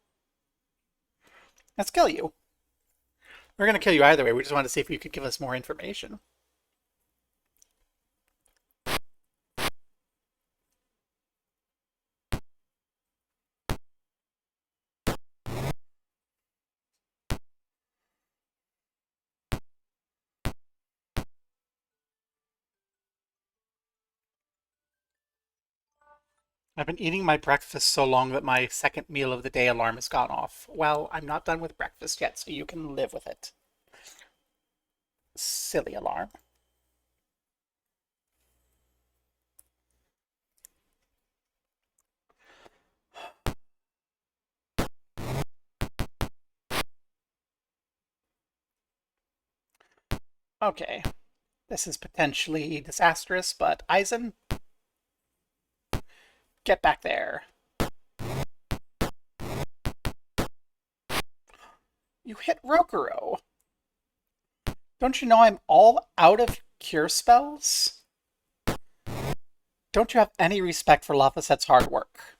is kill you. We're gonna kill you either way. We just wanted to see if you could give us more information. I've been eating my breakfast so long that my second meal of the day alarm has gone off. Well, I'm not done with breakfast yet, so you can live with it. Silly alarm. Okay, this is potentially disastrous, but Eisen, get back there. You hit Rokuro. Don't you know I'm all out of cure spells? Don't you have any respect for Laphicet's hard work?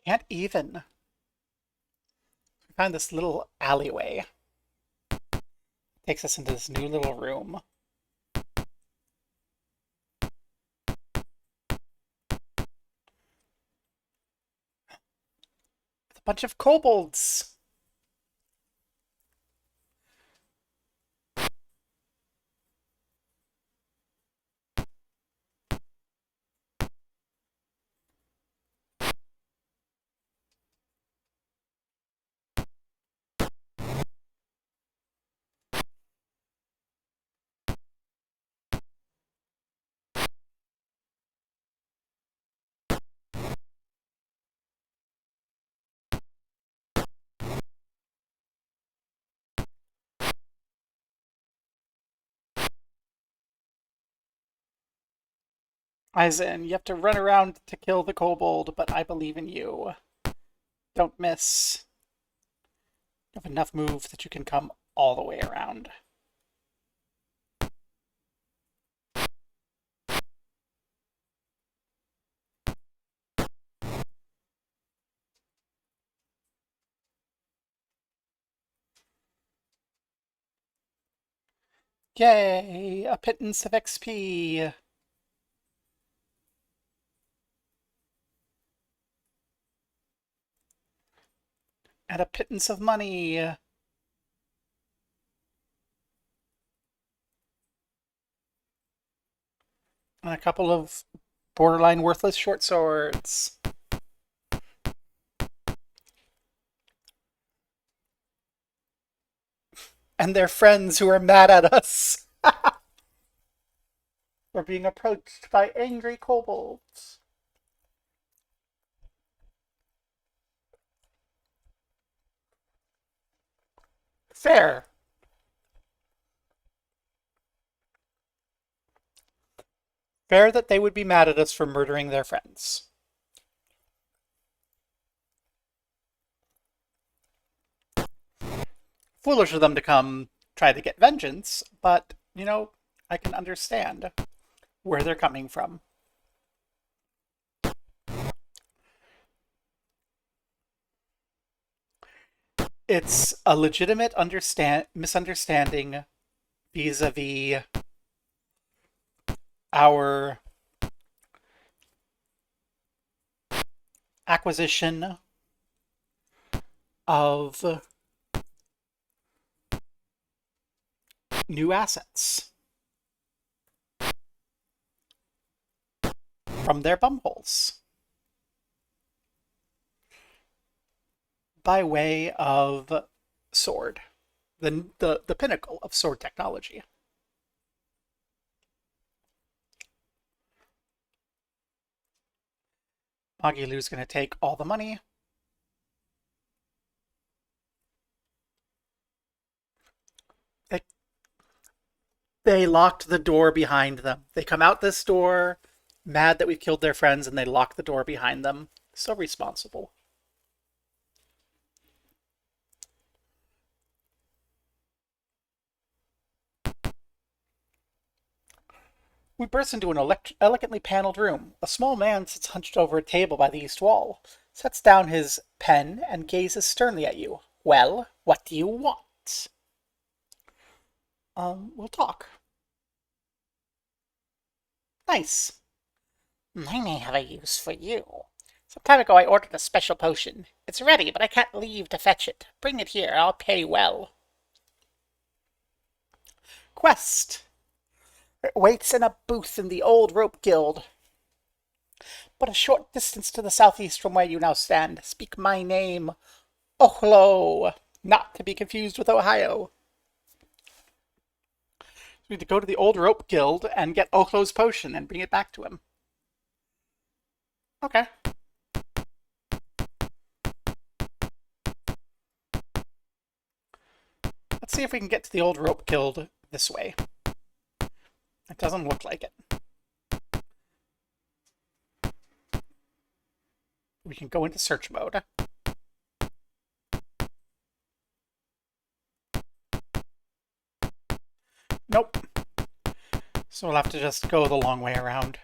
Can't even. We found this little alleyway. Takes us into this new little room. With a bunch of kobolds. Eisen, you have to run around to kill the kobold, but I believe in you. Don't miss. You have enough move that you can come all the way around. Yay! A pittance of XP! And a pittance of money! And a couple of borderline worthless short swords. And their friends who are mad at us. We're being approached by angry kobolds. Fair. Fair that they would be mad at us for murdering their friends. Foolish of them to come try to get vengeance, but, I can understand where they're coming from. It's a legitimate misunderstanding vis-a-vis our acquisition of new assets from their bumholes by way of sword, the pinnacle of sword technology. Magilu's going to take all the money. They locked the door behind them. They come out this door, mad that we've killed their friends, and they lock the door behind them. So responsible. We burst into an elegantly paneled room. A small man sits hunched over a table by the east wall, sets down his pen, and gazes sternly at you. Well, what do you want? We'll talk. Nice. I may have a use for you. Some time ago I ordered a special potion. It's ready, but I can't leave to fetch it. Bring it here, I'll pay well. Quest. It waits in a booth in the old rope guild. But a short distance to the southeast from where you now stand. Speak my name. Ochlo. Not to be confused with Ohio. We need to go to the old rope guild and get Ochlo's potion and bring it back to him. Okay. Let's see if we can get to the old rope guild this way. It doesn't look like it. We can go into search mode. Nope. So we'll have to just go the long way around.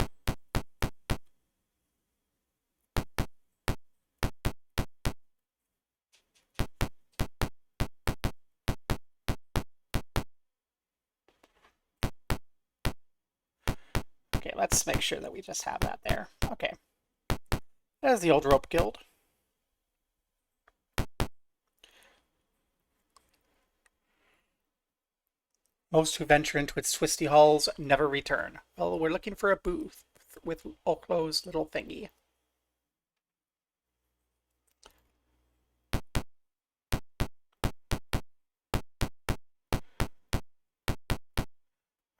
Okay, let's make sure that we just have that there. Okay. There's the old rope guild. Most who venture into its twisty halls never return. Well, we're looking for a booth with Ochlo's little thingy.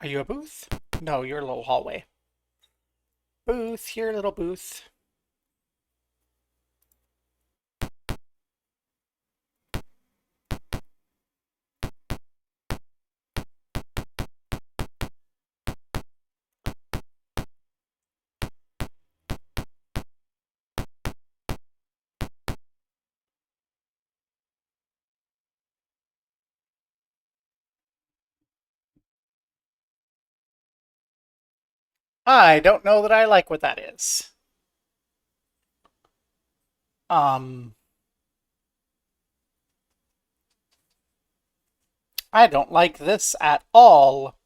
Are you a booth? No, you're a little hallway. Booth, here, little booth. I don't know that I like what that is. I don't like this at all.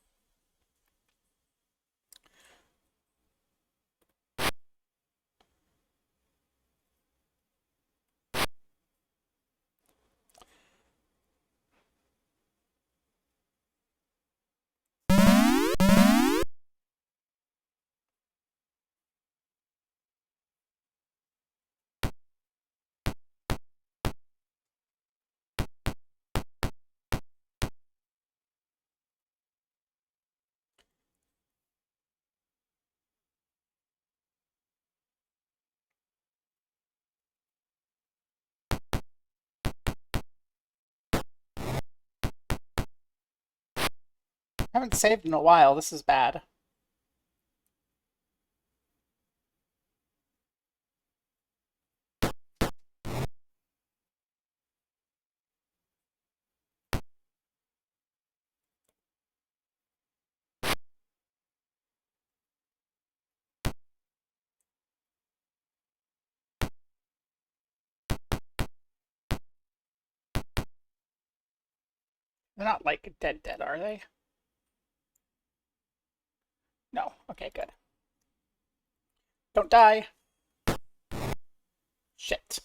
I haven't saved in a while. This is bad. They're not like dead, are they? No. Okay, good. Don't die. Shit.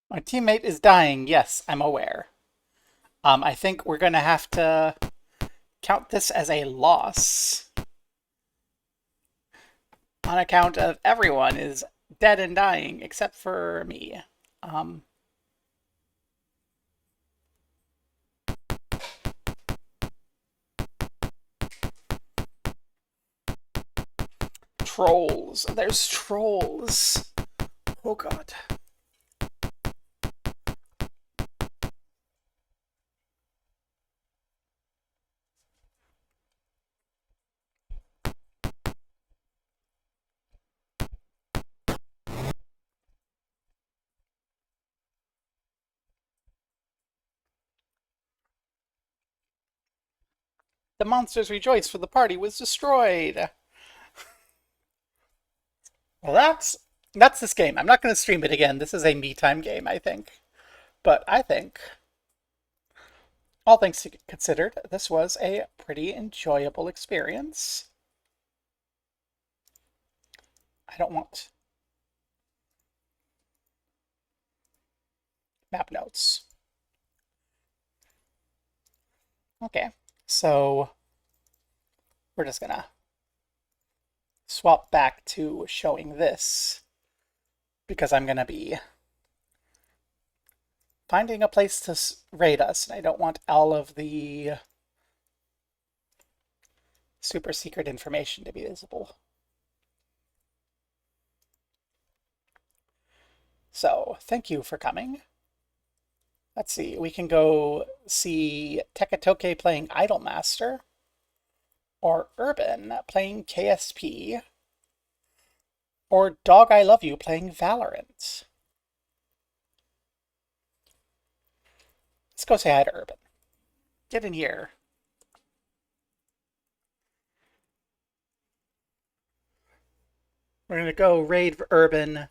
My teammate is dying. Yes, I'm aware. I think we're gonna have to count this as a loss on account of everyone is dead and dying except for me. Um, Trolls. There's trolls. Oh god. The monsters rejoice for the party was destroyed. Well, that's this game. I'm not going to stream it again. This is a me time game, I think. But I think, all things considered, this was a pretty enjoyable experience. I don't want map notes. Okay, so we're just gonna swap back to showing this because I'm gonna be finding a place to raid us, and I don't want all of the super secret information to be visible. So, thank you for coming. Let's see, we can go see Tekatoke playing Idolmaster, or Urban playing KSP, or Dog I Love You playing Valorant. Let's go say hi to Urban. Get in here. We're going to go raid Urban,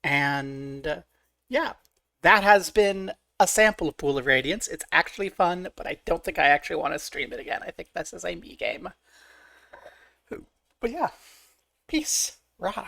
and yeah, that has been a sample of Pool of Radiance. It's actually fun, but I don't think I actually want to stream it again. I think this is a me game. But yeah, peace. Rawr.